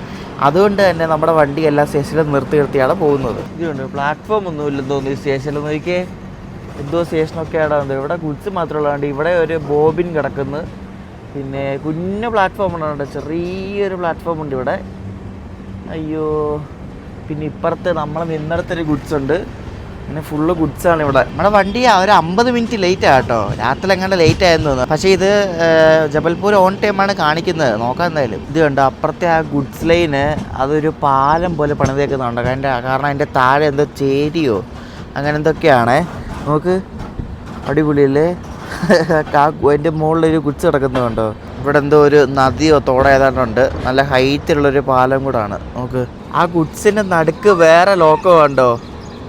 അതുകൊണ്ട് തന്നെ നമ്മുടെ വണ്ടി എല്ലാ സ്റ്റേഷനിലും നിർത്തിയാണ് പോകുന്നത്. ഇതുണ്ട്, പ്ലാറ്റ്ഫോം ഒന്നും ഇല്ലെന്ന് തോന്നുന്നു ഈ സ്റ്റേഷനിൽ. നോക്കിയേ, എന്തോ സ്റ്റേഷനൊക്കെ ആണ്. ഇവിടെ ഗുഡ്സ് മാത്രമുള്ളതുകൊണ്ട് ഇവിടെ ഒരു ബോബിൻ കിടക്കുന്നു. പിന്നെ കുഞ്ഞു പ്ലാറ്റ്ഫോം ഉണ്ട്, ചെറിയൊരു പ്ലാറ്റ്ഫോം ഉണ്ട് ഇവിടെ. അയ്യോ, പിന്നെ ഇപ്പുറത്ത് നമ്മൾ നിന്നിടത്തൊരു ഗുഡ്സ് ഉണ്ട്. പിന്നെ ഫുള്ള് ഗുഡ്സാണ് ഇവിടെ. നമ്മുടെ വണ്ടി ഒരു 50 മിനിറ്റ് ലേറ്റ് ആട്ടോ. രാത്രി എങ്ങാണ്ട് ലേറ്റ് ആയെന്ന് തോന്നുന്നു. പക്ഷേ ഇത് ജബൽപൂർ ഓൺ ടൈമാണ് കാണിക്കുന്നത്. നോക്കാം എന്തായാലും. ഇത് കണ്ടോ, അപ്പുറത്തെ ആ ഗുഡ്സ് ലൈന് അതൊരു പാലം പോലെ പണിതേക്കുന്നുണ്ട്. കാരണം അതിൻ്റെ താഴെ എന്തോ ചേരിയോ അങ്ങനെ എന്തൊക്കെയാണേ. നോക്ക്, അടിപൊളിയല്ലേ. അതിൻ്റെ മുകളിലൊരു ഗുഡ്സ് കിടക്കുന്നുണ്ടോ. ഇവിടെ എന്തോ ഒരു നദിയോ തോടോ ഏതാണ്ടുണ്ട്. നല്ല ഹൈറ്റിലുള്ളൊരു പാലം കൂടാണ്. നോക്ക്, ആ ഗുഡ്സിൻ്റെ നടുക്ക് വേറെ ലോക്കോ കണ്ടോ,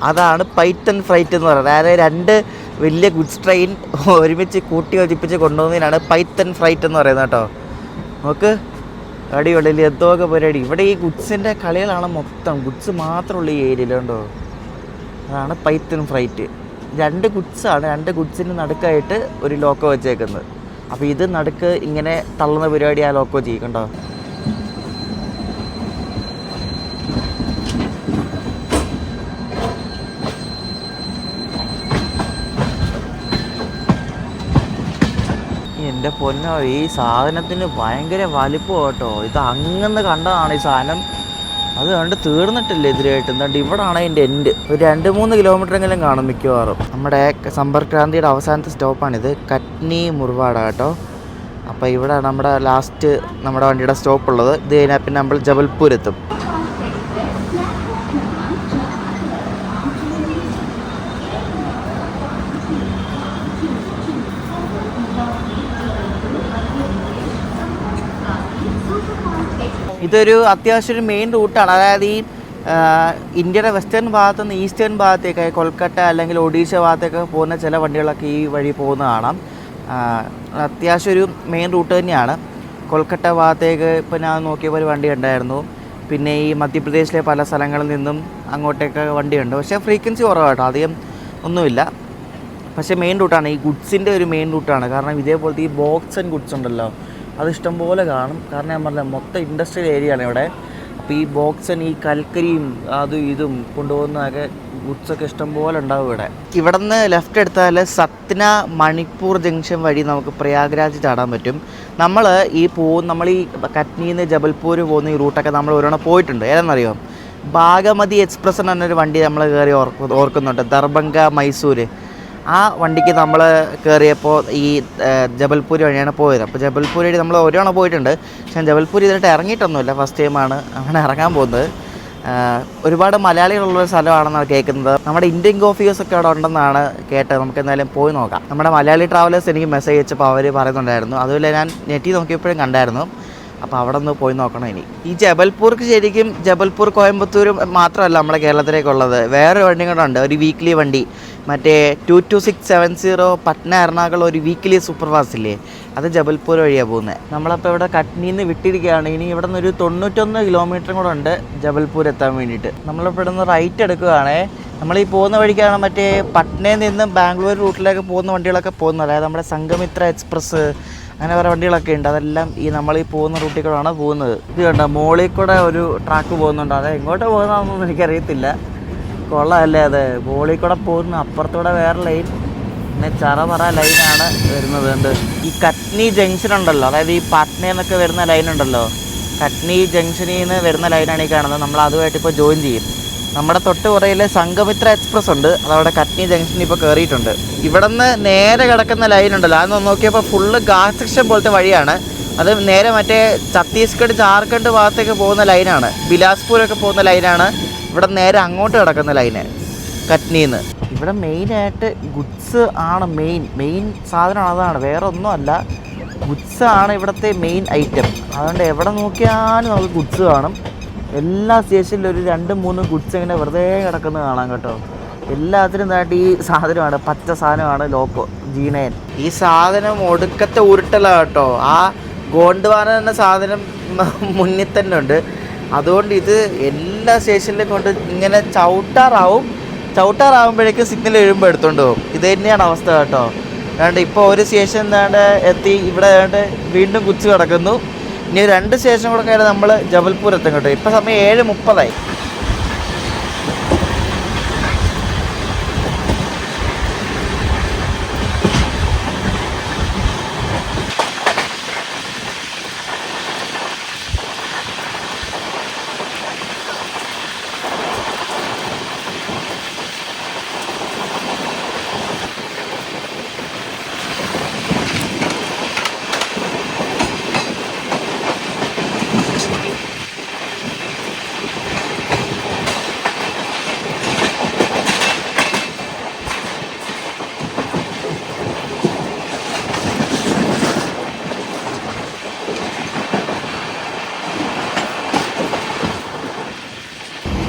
അതാണ് പൈത്തൺ ഫ്രൈറ്റ് എന്ന് പറയുന്നത്. അതായത് 2 വലിയ ഗുഡ്സ് ട്രെയിൻ ഒരുമിച്ച് കൂട്ടി യോജിപ്പിച്ച് കൊണ്ടുപോകുന്നതിനാണ് പൈത്തൺ ഫ്രൈറ്റ് എന്ന് പറയുന്നത് കേട്ടോ. നോക്ക്, അടിപൊളിയിൽ എന്തോക്കെ പരിപാടി. ഇവിടെ ഈ ഗുഡ്സിൻ്റെ കളികളാണ് മൊത്തം. ഗുഡ്സ് മാത്രമുള്ള ഈ ഏരിയയിൽ കണ്ടോ, അതാണ് പൈത്തൺ ഫ്രൈറ്റ്. 2 ഗുഡ്സാണ്. 2 ഗുഡ്സിന് നടുക്കായിട്ട് ഒരു ലോക്കോ വെച്ചേക്കുന്നത്. അപ്പോൾ ഇത് നടുക്ക് ഇങ്ങനെ തള്ളുന്ന പരിപാടി ആ ലോക്കോ ചെയ്യും കണ്ടോ. എൻ്റെ പൊന്നോ, ഈ സാധനത്തിന് ഭയങ്കര വലിപ്പം കേട്ടോ. ഇത് അങ്ങനെ കണ്ടതാണ് ഈ സാധനം. അത് കണ്ട് തീർന്നിട്ടില്ല എതിരായിട്ട്. എന്താണ്ട് ഇവിടാണ് അതിൻ്റെ എൻഡ്. ഒരു 2-3 കിലോമീറ്ററെങ്കിലും കാണും മിക്കവാറും. നമ്മുടെ സമ്പർക്ക് ക്രാന്തിയുടെ അവസാനത്തെ സ്റ്റോപ്പാണിത്, കട്നി മുർവാഡ കേട്ടോ. അപ്പോൾ ഇവിടെ നമ്മുടെ ലാസ്റ്റ് നമ്മുടെ വണ്ടിയുടെ സ്റ്റോപ്പ് ഉള്ളത്. ഇത് കഴിഞ്ഞാൽ പിന്നെ നമ്മൾ ജബൽപൂർ എത്തും. ഇതൊരു അത്യാവശ്യം ഒരു മെയിൻ റൂട്ടാണ്. അതായത് ഈ ഇന്ത്യയുടെ വെസ്റ്റേൺ ഭാഗത്തു നിന്ന് ഈസ്റ്റേൺ ഭാഗത്തേക്ക്, കൊൽക്കത്ത അല്ലെങ്കിൽ ഒഡീഷ ഭാഗത്തേക്ക് പോകുന്ന ചില വണ്ടികളൊക്കെ ഈ വഴി പോകുന്ന കാണാം. അത്യാവശ്യം ഒരു മെയിൻ റൂട്ട് തന്നെയാണ്. കൊൽക്കത്ത ഭാഗത്തേക്ക് ഇപ്പോൾ ഞാൻ നോക്കിയപ്പോൾ ഒരു വണ്ടി ഉണ്ടായിരുന്നു. പിന്നെ ഈ മധ്യപ്രദേശിലെ പല സ്ഥലങ്ങളിൽ നിന്നും അങ്ങോട്ടേക്ക് വണ്ടിയുണ്ട്. പക്ഷേ ഫ്രീക്വൻസി കുറവാട്ടോ, അധികം ഒന്നുമില്ല. പക്ഷേ മെയിൻ റൂട്ടാണ്, ഈ ഗുഡ്സിൻ്റെ ഒരു മെയിൻ റൂട്ടാണ്. കാരണം ഇതേപോലത്തെ ഈ ബോക്സ് ആൻഡ് ഗുഡ്സ് ഉണ്ടല്ലോ, അത് ഇഷ്ടംപോലെ കാണും. കാരണം ഞാൻ പറഞ്ഞില്ല, മൊത്തം ഇൻഡസ്ട്രിയൽ ഏരിയ ആണ് ഇവിടെ. അപ്പോൾ ഈ ബോക്സിന് ഈ കൽക്കരിയും അതും ഇതും കൊണ്ടുപോകുന്നതൊക്കെ ഗുഡ്സൊക്കെ ഇഷ്ടംപോലെ ഉണ്ടാവും ഇവിടെ. ഇവിടെ നിന്ന് ലെഫ്റ്റ് എടുത്താൽ സത്ന മണിപ്പൂർ ജംഗ്ഷൻ വഴി നമുക്ക് പ്രയാഗ്രാജ് ചാടാൻ പറ്റും. നമ്മൾ ഈ കട്നിയിൽ നിന്ന് ജബൽപൂർ പോകുന്ന ഈ റൂട്ടൊക്കെ നമ്മൾ ഒരെണ്ണം പോയിട്ടുണ്ട്. ഏതെന്നറിയോ? ഭാഗമതി എക്സ്പ്രസ് എന്ന് പറഞ്ഞൊരു വണ്ടി നമ്മൾ കയറി ഓർക്കുന്നുണ്ട്, ദർഭംഗ മൈസൂർ. ആ വണ്ടിക്ക് നമ്മൾ കയറിയപ്പോൾ ഈ ജബൽപൂർ വഴിയാണ് പോയത്. അപ്പോൾ ജബൽപൂർ വഴി നമ്മൾ ഒരു തവണ പോയിട്ടുണ്ട്. പക്ഷേ ജബൽപൂർ ഇതിട്ട് ഇറങ്ങിയിട്ടൊന്നുമില്ല, ഫസ്റ്റ് ടൈമാണ് അങ്ങനെ ഇറങ്ങാൻ പോകുന്നത്. ഒരുപാട് മലയാളികളുള്ള സ്ഥലമാണെന്നാണ് കേൾക്കുന്നത്. നമ്മുടെ ഇന്ത്യൻ കോഫീസൊക്കെ അവിടെ ഉണ്ടെന്നാണ് കേട്ടത്. നമുക്ക് എന്തായാലും പോയി നോക്കാം. നമ്മുടെ മലയാളി ട്രാവലേഴ്സ് എനിക്ക് മെസ്സേജ് അയച്ചപ്പോൾ അവർ പറയുന്നുണ്ടായിരുന്നു. അതുപോലെ ഞാൻ നെറ്റിൽ നോക്കിയപ്പോഴും കണ്ടായിരുന്നു. അപ്പോൾ അവിടെ ഒന്ന് പോയി നോക്കണം ഇനി. ഈ ജബൽപൂർക്ക് ശരിക്കും ജബൽപൂർ കോയമ്പത്തൂർ മാത്രമല്ല നമ്മുടെ കേരളത്തിലേക്കുള്ളത്. വേറെ വണ്ടി കൂടെ ഉണ്ട്, ഒരു വീക്ക്ലി വണ്ടി. മറ്റേ 22670 പട്ന എറണാകുളം ഒരു വീക്ക്ലി സൂപ്പർ ഫാസ്റ്റ് ഇല്ലേ, അത് ജബൽപൂർ വഴിയാണ് പോകുന്നത്. നമ്മളപ്പോൾ ഇവിടെ കട്നിയിൽ നിന്ന് വിട്ടിരിക്കുകയാണ്. ഇനി ഇവിടെ നിന്ന് ഒരു 91 കിലോമീറ്ററും കൂടെ ഉണ്ട് ജബൽപൂർ എത്താൻ വേണ്ടിയിട്ട്. നമ്മളിപ്പോൾ ഇവിടെ നിന്ന് റൈറ്റ് എടുക്കുകയാണേ. നമ്മളീ പോകുന്ന വഴിക്കാണ് മറ്റേ പട്നയിൽ നിന്നും ബാംഗ്ലൂർ റൂട്ടിലേക്ക് പോകുന്ന വണ്ടികളൊക്കെ പോകുന്നത്. അതായത് നമ്മുടെ സംഘമിത്ര എക്സ്പ്രസ്, അങ്ങനെ വേറെ വണ്ടികളൊക്കെ ഉണ്ട്. അതെല്ലാം നമ്മളീ പോകുന്ന റൂട്ടിൽ കൂടെയാണ് പോകുന്നത്. ഇത് കണ്ടോ, മോളിൽ കൂടെ ഒരു ട്രാക്ക് പോകുന്നുണ്ട്. അത് എങ്ങോട്ട് പോകുന്നതെന്നൊന്നും എനിക്കറിയത്തില്ല. കൊള്ളാമല്ലേ അത്, മോളിൽ കൂടെ പോകുന്നു. അപ്പുറത്തൂടെ വേറെ ലൈൻ, പിന്നെ ചറപറ ലൈനാണ് വരുന്നത്. ഉണ്ട് ഈ കട്നി ജംഗ്ഷൻ ഉണ്ടല്ലോ, അതായത് ഈ പാട്നയിൽ നിന്നൊക്കെ വരുന്ന ലൈൻ ഉണ്ടല്ലോ, കട്നി ജംഗ്ഷനിൽ നിന്ന് വരുന്ന ലൈനാണ് ഈ കാണുന്നത്. നമ്മൾ അതുമായിട്ട് ഇപ്പോൾ ജോയിൻ ചെയ്യും. നമ്മുടെ തൊട്ട് പുറയിൽ സംഘമിത്ര എക്സ്പ്രസ് ഉണ്ട്, അതവിടെ കട്നി ജംഗ്ഷനിൽ ഇപ്പോൾ കയറിയിട്ടുണ്ട്. ഇവിടെ നിന്ന് നേരെ കിടക്കുന്ന ലൈൻ ഉണ്ടല്ലോ, അതൊന്ന് നോക്കിയപ്പോൾ ഫുള്ള് ഗാസ് സെക്ഷൻ പോലത്തെ വഴിയാണ്. അത് നേരെ മറ്റേ ഛത്തീസ്ഗഡ് ജാർഖണ്ഡ് ഭാഗത്തേക്ക് പോകുന്ന ലൈനാണ്, ബിലാസ്പൂരൊക്കെ പോകുന്ന ലൈനാണ്. ഇവിടെ നേരെ അങ്ങോട്ട് കിടക്കുന്ന ലൈന് കട്നിയിൽ നിന്ന്. ഇവിടെ മെയിനായിട്ട് ഗുഡ്സ് ആണ് മെയിൻ സാധനം, അതാണ്, വേറെ ഒന്നുമല്ല. ഗുഡ്സ് ആണ് ഇവിടുത്തെ മെയിൻ ഐറ്റം. അതുകൊണ്ട് എവിടെ നോക്കിയാലും നമുക്ക് ഗുഡ്സ് കാണും. എല്ലാ സ്റ്റേഷനിലും ഒരു 2-3 ഗുഡ്സ് ഇങ്ങനെ വെറുതെ കിടക്കുന്നത് കാണാം കേട്ടോ. എല്ലാത്തിനും നാട്ടി ഈ സാധനമാണ്, പച്ച സാധനമാണ് ലോക്കോ G9. ഈ സാധനം ഒടുക്കത്തെ ഉരുട്ടലാണ് കേട്ടോ. ആ ഗോണ്ട്വാന എന്ന സാധനം മുന്നിൽ തന്നെ ഉണ്ട്. അതുകൊണ്ട് ഇത് എല്ലാ സ്റ്റേഷനിലും കൊണ്ട് ഇങ്ങനെ ചവിട്ടാറാവുമ്പോഴേക്കും സിഗ്നൽ എഴുമ്പോൾ എടുത്തുകൊണ്ട് പോകും. ഇത് തന്നെയാണ് അവസ്ഥ കേട്ടോ. അതുകൊണ്ട് ഇപ്പോൾ ഒരു സ്റ്റേഷൻ എത്തി, ഇവിടെ വീണ്ടും ഗുഡ്സ് കിടക്കുന്നു. ഇനി 2 സ്റ്റേഷൻ കൂടെ കയറി നമ്മൾ ജബൽപൂർ എത്തും കേട്ടോ. ഇപ്പം സമയം 7:30.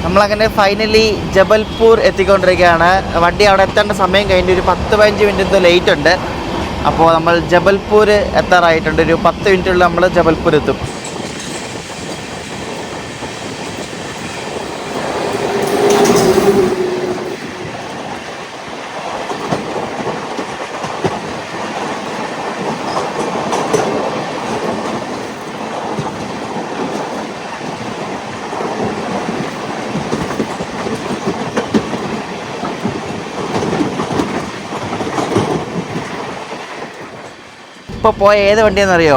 നമ്മളങ്ങനെ ഫൈനലി ജബൽപൂർ എത്തിക്കൊണ്ടിരിക്കുകയാണ്. വണ്ടി അവിടെ എത്തേണ്ട സമയം കഴിഞ്ഞ് ഒരു 10-15 മിനിറ്റ് ലേറ്റ് ഉണ്ട്. അപ്പോൾ നമ്മൾ ജബൽപൂർ എത്താറായിട്ടുണ്ട്. ഒരു 10 മിനിറ്റുള്ളിൽ നമ്മൾ ജബൽപൂർ എത്തും. ഇപ്പോൾ പോയ ഏത് വണ്ടിയാണെന്നറിയോ?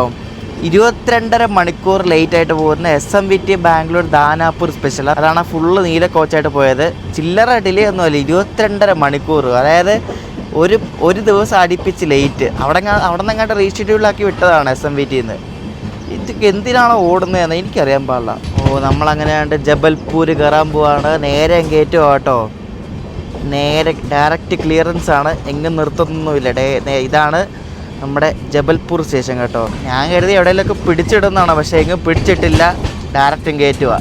22.5 മണിക്കൂർ ലേറ്റ് ആയിട്ട് പോകുന്ന SMVT ബാംഗ്ലൂർ ദാനാപൂർ സ്പെഷ്യൽ. അതാണ് ഫുള്ള് നീല കോച്ചായിട്ട് പോയത്. ചില്ലറ ഡിലേ ഒന്നുമല്ല, 22.5 മണിക്കൂർ. അതായത് ഒരു ദിവസം അടുപ്പിച്ച് ലേറ്റ്. അവിടെ നിന്നെങ്ങാണ്ട് റീഷെഡ്യൂളാക്കി വിട്ടതാണ് SMVTന്ന്. ഇത് എന്തിനാണോ ഓടുന്നതെന്ന് എനിക്കറിയാൻ പാടില്ല. നമ്മളങ്ങനെ കണ്ട് ജബൽപൂർ കയറാൻ പോവാണ്. നേരെ കയറ്റുക കേട്ടോ. നേരെ ഡയറക്റ്റ് ക്ലിയറൻസ് ആണ്, എങ്ങും നിർത്തുന്നൊന്നുമില്ല. ഇതാണ് നമ്മുടെ ജബൽപൂർ സ്റ്റേഷൻ കേട്ടോ. ഞാൻ കരുതി എവിടെയെങ്കിലൊക്കെ പിടിച്ചിടുന്നതാണ്, പക്ഷേ എങ്ങും പിടിച്ചിട്ടില്ല. ഡയറക്റ്റും കയറ്റുക.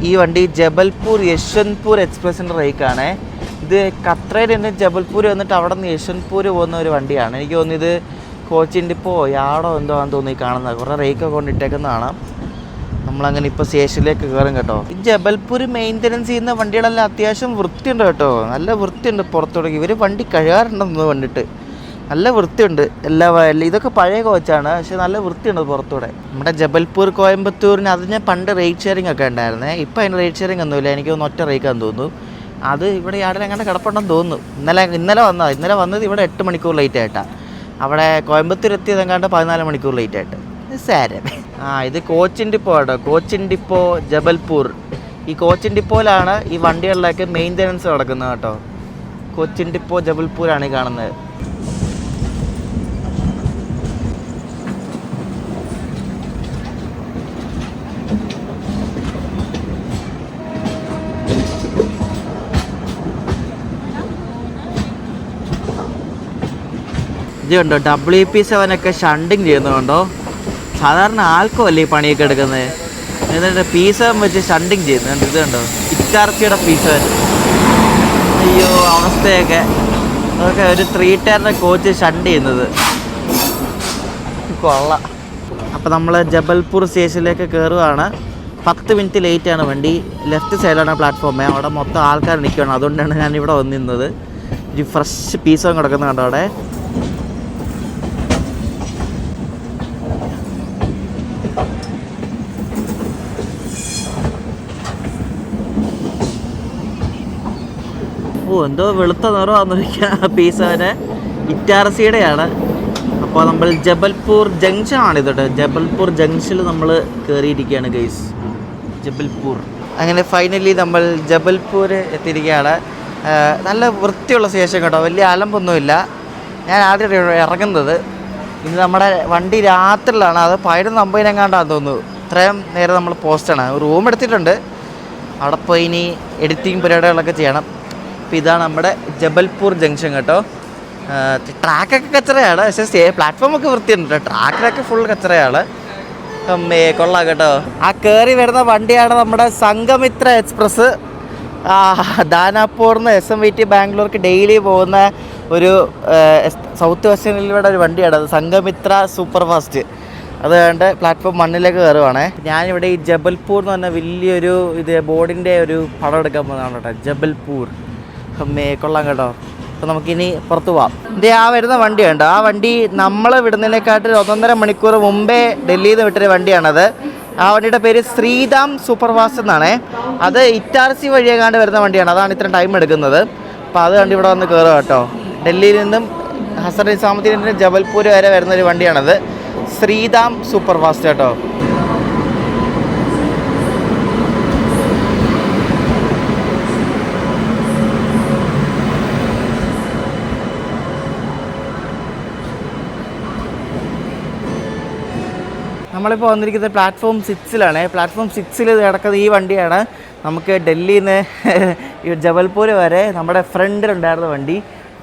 ഈ വണ്ടി ജബൽപൂർ യശ്വന്ത്പൂർ എക്സ്പ്രസിൻ്റെ റേക്കാണ്. ഇത് ഖത്രയിൽ നിന്ന് ജബൽപൂർ വന്നിട്ട് അവിടെ നിന്ന് യശ്വന്ത്പൂർ പോകുന്ന ഒരു വണ്ടിയാണ്. എനിക്ക് തോന്നുന്നത് കോച്ചിൻ്റെ ഇപ്പോൾ യാടോ എന്തോ ആണെന്ന് തോന്നി കാണുന്നത്. കുറേ റേക്കൊക്കെ കൊണ്ടിട്ടേക്കുന്നതാണ്. നമ്മളങ്ങനെ ഇപ്പോൾ സ്റ്റേഷനിലേക്ക് കയറും കേട്ടോ. ഈ ജബൽപൂർ മെയിൻ്റനൻസ് ചെയ്യുന്ന വണ്ടികളെല്ലാം അത്യാവശ്യം വൃത്തിയുണ്ട് കേട്ടോ. നല്ല വൃത്തിയുണ്ട് പുറത്തോടെ. ഇവർ വണ്ടി കഴുകാറുണ്ടെന്ന് കണ്ടിട്ട്. നല്ല വൃത്തിയുണ്ട്. ഇതൊക്കെ പഴയ കോച്ചാണ്, പക്ഷേ നല്ല വൃത്തിയുണ്ട് പുറത്തൂടെ. നമ്മുടെ ജബൽപൂർ കോയമ്പത്തൂരിന് അതിന് പണ്ട് റേറ്റ് ഷെയറിംഗ് ഒക്കെ ഉണ്ടായിരുന്നേ. ഇപ്പോൾ അതിന് റേറ്റ് ഷെയറിംഗ് ഒന്നുമില്ല. എനിക്ക് ഒറ്റ റേക്കാന്ന് തോന്നുന്നു. അത് ഇവിടെ യാർഡിൽ അങ്ങനെ കിടപ്പുണ്ടെന്ന് തോന്നുന്നു. ഇന്നലെ വന്നത് ഇവിടെ 8 മണിക്കൂർ ലേറ്റ് ആയിട്ടാണ്. അവിടെ കോയമ്പത്തൂർ എത്തിയതെങ്ങാണ്ട് 14 മണിക്കൂർ ലേറ്റ് ആയിട്ട്. സാരം. ഇത് കോച്ചിൻ ഡിപ്പോ കേട്ടോ. കോച്ചിൻ ഡിപ്പോ ജബൽപൂർ. ഈ കോച്ചിൻ ഡിപ്പോയിലാണ് ഈ വണ്ടികളിലൊക്കെ മെയിൻ്റനൻസ് നടക്കുന്നത് കേട്ടോ. കോച്ചിൻ ഡിപ്പോ ജബൽപൂരാണ് ഈ കാണുന്നത്. ഇത് കണ്ടോ, WP7 ഒക്കെ ഷണ്ടിങ് ചെയ്യുന്നതുകൊണ്ടോ. സാധാരണ ആൾക്കോ അല്ലേ ഈ പണിയൊക്കെ എടുക്കുന്നത്. എന്നിട്ട് P7 വെച്ച് ഷണ്ടിങ് ചെയ്യുന്നുണ്ട്. ഇത് കണ്ടോ, ഇക്കാർച്ചിയുടെ P7. അയ്യോ അവസ്ഥയൊക്കെ. അതൊക്കെ ഒരു 3 ടയറിൻ്റെ കോച്ച് ഷണ്ട് ചെയ്യുന്നത് കൊള്ളാം. അപ്പോൾ നമ്മൾ ജബൽപൂർ സ്റ്റേഷനിലേക്ക് കയറുകയാണ്. 10 മിനിറ്റ് ലേറ്റാണ് വണ്ടി. ലെഫ്റ്റ് സൈഡിലാണ് പ്ലാറ്റ്ഫോം. അവിടെ മൊത്തം ആൾക്കാർ നിൽക്കുകയാണ്. അതുകൊണ്ടാണ് ഞാനിവിടെ വന്നിരുന്നത്. ഒരു ഫ്രഷ് P7 കിടക്കുന്നത് കണ്ടോ അവിടെ. എന്തോ വെളുത്ത നിറമാണെന്നിരിക്കുക P7. ഇറ്റാർസിയുടെയാണ്. അപ്പോൾ നമ്മൾ ജബൽപൂർ ജംഗ്ഷൻ ആണിത് കേട്ടോ. ജബൽപൂർ ജംഗ്ഷനിൽ നമ്മൾ കയറിയിരിക്കുകയാണ് ഗൈസ്. ജബൽപൂർ. അങ്ങനെ ഫൈനലി നമ്മൾ ജബൽപൂർ എത്തിയിരിക്കുകയാണ്. നല്ല വൃത്തിയുള്ള സ്റ്റേഷൻ കേട്ടോ. വലിയ അലമ്പൊന്നുമില്ല. ഞാൻ ആദ്യം ഇറങ്ങുന്നത് ഇന്ന് നമ്മുടെ വണ്ടി രാത്രിയിലാണ്. അത് 11:50 തോന്നുന്നു. ഇത്രയും നേരം നമ്മൾ പോസ്റ്റാണ്. റൂം എടുത്തിട്ടുണ്ട്. അവിടെ പോയി ഇനി എഡിറ്റിംഗ് പരിപാടികളൊക്കെ ചെയ്യണം. അപ്പോൾ ഇതാണ് നമ്മുടെ ജബൽപൂർ ജംഗ്ഷൻ കേട്ടോ. ട്രാക്കൊക്കെ കച്ചറയാണ്, പക്ഷേ പ്ലാറ്റ്ഫോമൊക്കെ വൃത്തിയുണ്ട് കേട്ടോ. ട്രാക്കിലൊക്കെ ഫുൾ കച്ചറയാണ്. കൊള്ളാം കേട്ടോ. ആ കയറി വരുന്ന വണ്ടിയാണ് നമ്മുടെ സംഘമിത്ര എക്സ്പ്രസ്. ദാനാപൂർന്ന് SMVT ബാംഗ്ലൂർക്ക് ഡെയിലി പോകുന്ന ഒരു സൗത്ത് വെസ്റ്റേൺ റെയിൽവേയുടെ ഒരു വണ്ടിയാണ് അത്. Sanghamitra super fast. അതുകൊണ്ട് പ്ലാറ്റ്ഫോം 1 കയറുവാണ്. ഞാനിവിടെ ഈ ജബൽപൂർ എന്ന് പറഞ്ഞ വലിയൊരു ബോർഡിൻ്റെ ഒരു പടം എടുക്കാൻ പോകുന്നതാണ് കേട്ടോ. ജബൽപൂർ. കൊള്ളാം കേട്ടോ. അപ്പോൾ നമുക്കിനി പുറത്ത് പോവാം. ആ വരുന്ന വണ്ടിയുണ്ട്. ആ വണ്ടി നമ്മൾ വിടുന്നതിനെക്കാട്ടിൽ 1.5 മണിക്കൂർ മുമ്പേ ഡൽഹിയിൽ നിന്ന് വിട്ടൊരു വണ്ടിയാണത്. ആ വണ്ടിയുടെ പേര് ശ്രീധാം സൂപ്പർ ഫാസ്റ്റ് എന്നാണ്. അത് ഇറ്റാർസി വഴിയെങ്ങാണ്ട് വരുന്ന വണ്ടിയാണ്. അതാണ് ഇത്രയും ടൈം എടുക്കുന്നത്. അപ്പോൾ അത് കണ്ട് ഇവിടെ വന്ന് കയറുക കേട്ടോ. ഡൽഹിയിൽ നിന്നും ഹസർ നിസാമുദ്ദീനിൽ നിന്ന് ജബൽപൂർ വരെ വരുന്നൊരു വണ്ടിയാണത്. ശ്രീധാം സൂപ്പർ ഫാസ്റ്റ് കേട്ടോ. നമ്മളിപ്പോൾ വന്നിരിക്കുന്നത് പ്ലാറ്റ്ഫോം 6 പ്ലാറ്റ്ഫോം 6 കിടക്കുന്ന ഈ വണ്ടിയാണ്. നമുക്ക് ഡൽഹിയിൽ നിന്ന് ഈ ജബൽപൂർ വരെ നമ്മുടെ ഫ്രണ്ടിലുണ്ടായിരുന്ന വണ്ടി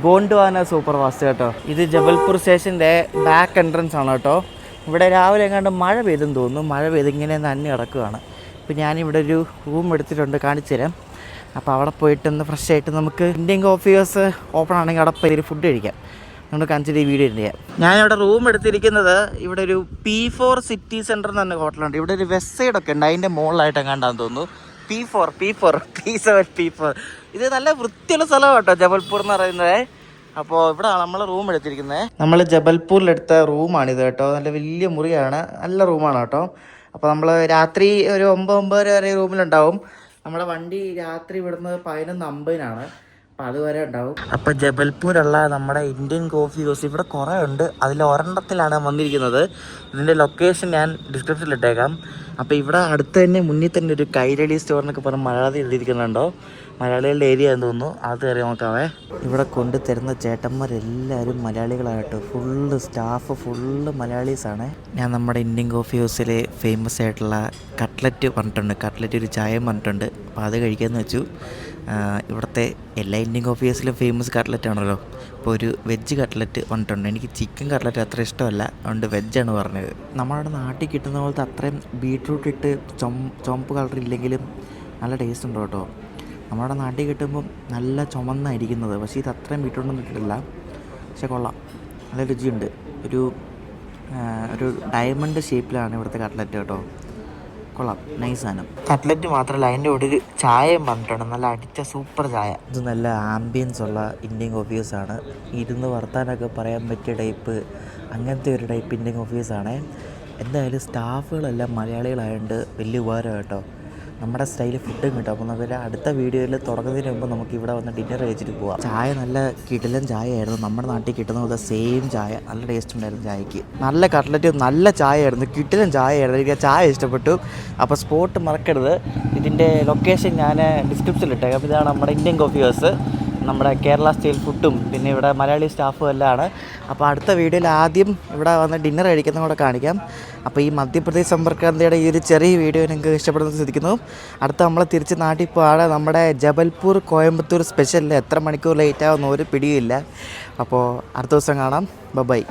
ഗോണ്ട്വാന സൂപ്പർ ഫാസ്റ്റ് കേട്ടോ. ഇത് ജബൽപൂർ സ്റ്റേഷൻ്റെ ബാക്ക് എൻട്രൻസ് ആണ് കേട്ടോ. ഇവിടെ രാവിലെ എങ്ങാണ്ട് മഴ പെയ്തെന്ന് തോന്നുന്നു. മഴ പെയ്ത് ഇങ്ങനെ നന്ദി കിടക്കുകയാണ്. അപ്പോൾ ഞാനിവിടെ ഒരു റൂം എടുത്തിട്ടുണ്ട്, കാണിച്ചു തരാം. അപ്പോൾ അവിടെ പോയിട്ടൊന്ന് ഫ്രഷ് ആയിട്ട് നമുക്ക് ഇന്ത്യൻ കോഫീസ് ഓപ്പൺ ആണെങ്കിൽ അവിടെ പോയി ഫുഡ് കഴിക്കാം. നമ്മൾ കാണിച്ചിട്ട് ഈ വീഡിയോ ചെയ്യാം. ഞാനിവിടെ റൂം എടുത്തിരിക്കുന്നത് ഇവിടെ ഒരു P4 സിറ്റി സെൻറ്റർ എന്ന് പറഞ്ഞ ഹോട്ടലുണ്ട്. ഇവിടെ ഒരു വെസ്റ്റ് സൈഡൊക്കെ ഉണ്ട്. അതിൻ്റെ മുകളിലായിട്ട് എങ്ങാണ്ടാന്ന് തോന്നുന്നു. P4 ഇത് നല്ല വൃത്തിയുള്ള സ്ഥലമാണ് കേട്ടോ ജബൽപൂർ എന്ന് പറയുന്നത്. അപ്പോൾ ഇവിടെ നമ്മൾ റൂം എടുത്തിരിക്കുന്നത്. നമ്മൾ ജബൽപൂരിലെടുത്ത റൂമാണിത് കേട്ടോ. നല്ല വലിയ മുറിയാണ്, നല്ല റൂമാണ് കേട്ടോ. അപ്പോൾ നമ്മൾ രാത്രി ഒരു 9-9:30 വരെ റൂമിലുണ്ടാവും. നമ്മുടെ വണ്ടി രാത്രി വിടുന്നത് 11:50 അപ്പോൾ അതുവരെ ഉണ്ടാവും. അപ്പോൾ ജബൽപൂരുള്ള നമ്മുടെ ഇന്ത്യൻ കോഫി ഹൗസ് ഇവിടെ കുറേ ഉണ്ട്. അതിൽ ഒരെണ്ണത്തിലാണ് വന്നിരിക്കുന്നത്. ഇതിൻ്റെ ലൊക്കേഷൻ ഞാൻ ഡിസ്ക്രിപ്ഷനിൽ ഇട്ടേക്കാം. അപ്പോൾ ഇവിടെ അടുത്ത് തന്നെ മുന്നിൽ തന്നെ ഒരു കൈരളി സ്റ്റോർ എന്നൊക്കെ പറഞ്ഞ് മലയാളത്തിൽ എഴുതിയിരിക്കുന്നുണ്ടോ, മലയാളികളുടെ ഏരിയ എന്ന് തോന്നുന്നു. അത് കയറി നോക്കാവേ. ഇവിടെ കൊണ്ടു തരുന്ന ചേട്ടന്മാരെല്ലാവരും മലയാളികളായിട്ട്, ഫുള്ള് സ്റ്റാഫ് ഫുള്ള് മലയാളീസാണ്. ഞാൻ നമ്മുടെ ഇന്ത്യൻ കോഫി ഹൗസിൽ ഫേമസ് ആയിട്ടുള്ള കട്ട്ലറ്റ് പറഞ്ഞിട്ടുണ്ട്, കട്ട്ലറ്റ് ഒരു ചായയും പറഞ്ഞിട്ടുണ്ട്. അപ്പോൾ അത് കഴിക്കാമെന്ന് വെച്ചു. ഇവിടുത്തെ എല്ലാ ഇന്ത്യൻ കോഫി ഹൗസിലും ഫേമസ് കട്ട്ലറ്റ് ആണല്ലോ. അപ്പോൾ ഒരു വെജ് കട്ട്ലറ്റ് പറഞ്ഞിട്ടുണ്ട്. എനിക്ക് ചിക്കൻ കട്ട്ലറ്റ് അത്ര ഇഷ്ടമല്ല, അതുകൊണ്ട് വെജാണ് പറഞ്ഞത്. നമ്മുടെ നാട്ടിൽ കിട്ടുന്ന പോലത്തെ അത്രയും ബീട്രൂട്ട് ഇട്ട് ചുമപ്പ് കളർ ഇല്ലെങ്കിലും നല്ല ടേസ്റ്റ് ഉണ്ട് കേട്ടോ. നമ്മുടെ നാട്ടിൽ കിട്ടുമ്പം നല്ല ചുമന്നായിരിക്കുന്നത്, പക്ഷേ ഇത് അത്രയും ബീട്രൂട്ടൊന്നും ഇട്ടിട്ടില്ല. പക്ഷെ കൊള്ളാം, നല്ല രുചിയുണ്ട്. ഒരു ഡയമണ്ട് ഷേപ്പിലാണ് ഇവിടുത്തെ കട്ട്ലറ്റ് കേട്ടോ. കൊള്ളാം, നൈസ് സാധനം. കട്ട്ലറ്റ് മാത്രമല്ല, അതിൻ്റെ കൂടെ ഒരു ചായയും പറഞ്ഞിട്ടുണ്ട്, നല്ല അടിച്ച സൂപ്പർ ചായ. ഇത് നല്ല ആംബിയൻസ് ഉള്ള ഇന്ത്യൻ കോഫി ഹൗസാണ്. ഇരുന്ന് വർത്താനൊക്കെ പറയാൻ പറ്റിയ ടൈപ്പ്, അങ്ങനത്തെ ഒരു ടൈപ്പ് ഇന്ത്യൻ കോഫി ഹൗസാണ്. എന്തായാലും സ്റ്റാഫുകളെല്ലാം മലയാളികളായതുകൊണ്ട് വലിയ ഉപകാരം കേട്ടോ. നമ്മുടെ സ്റ്റൈലിൽ ഫുഡും കിട്ടും. അപ്പോൾ നമുക്ക് അടുത്ത വീഡിയോയിൽ തുടങ്ങുന്നതിന് മുമ്പ് നമുക്ക് ഇവിടെ വന്ന് ഡിന്നർ കഴിച്ചിട്ട് പോവാം. ചായ നല്ല കിടിലൻ ചായയായിരുന്നു, നമ്മുടെ നാട്ടിൽ കിട്ടുന്ന പോലെ സെയിം ചായ. നല്ല ടേസ്റ്റ് ഉണ്ടായിരുന്നു ചായക്ക്. നല്ല കട്ട്ലറ്റും നല്ല ചായയായിരുന്നു, കിടിലൻ ചായയായിരുന്നു. എനിക്ക് ചായ ഇഷ്ടപ്പെട്ടു. അപ്പോൾ സ്പോട്ട് മറക്കരുത്. ഇതിൻ്റെ ലൊക്കേഷൻ ഞാൻ ഡിസ്ക്രിപ്ഷനിൽ ഇട്ടേക്കാം. അപ്പോൾ ഇതാണ് നമ്മുടെ ഇന്ത്യൻ കോഫി ഹൗസ്. നമ്മുടെ കേരള സ്റ്റൈൽ ഫുഡും പിന്നെ ഇവിടെ മലയാളി സ്റ്റാഫും എല്ലാമാണ്. അപ്പോൾ അടുത്ത വീഡിയോയിൽ ആദ്യം ഇവിടെ വന്ന് ഡിന്നർ കഴിക്കുന്നതും കൂടെ കാണിക്കാം. അപ്പോൾ ഈ മധ്യപ്രദേശ് സമ്പർക്ക് ക്രാന്തിയുടെ ഈ ഒരു ചെറിയ വീഡിയോ നിങ്ങൾക്ക് ഇഷ്ടപ്പെടുന്നത് ശ്രദ്ധിക്കുന്നു. അടുത്ത നമ്മൾ തിരിച്ച് നാട്ടിൽ പോകാതെ നമ്മുടെ ജബൽപൂർ കോയമ്പത്തൂർ സ്പെഷ്യലിൽ എത്ര മണിക്കൂർ ലേറ്റ് ആവുന്ന ഒരു പിടിയില്ല. അപ്പോൾ അടുത്ത ദിവസം കാണാം. ബൈ.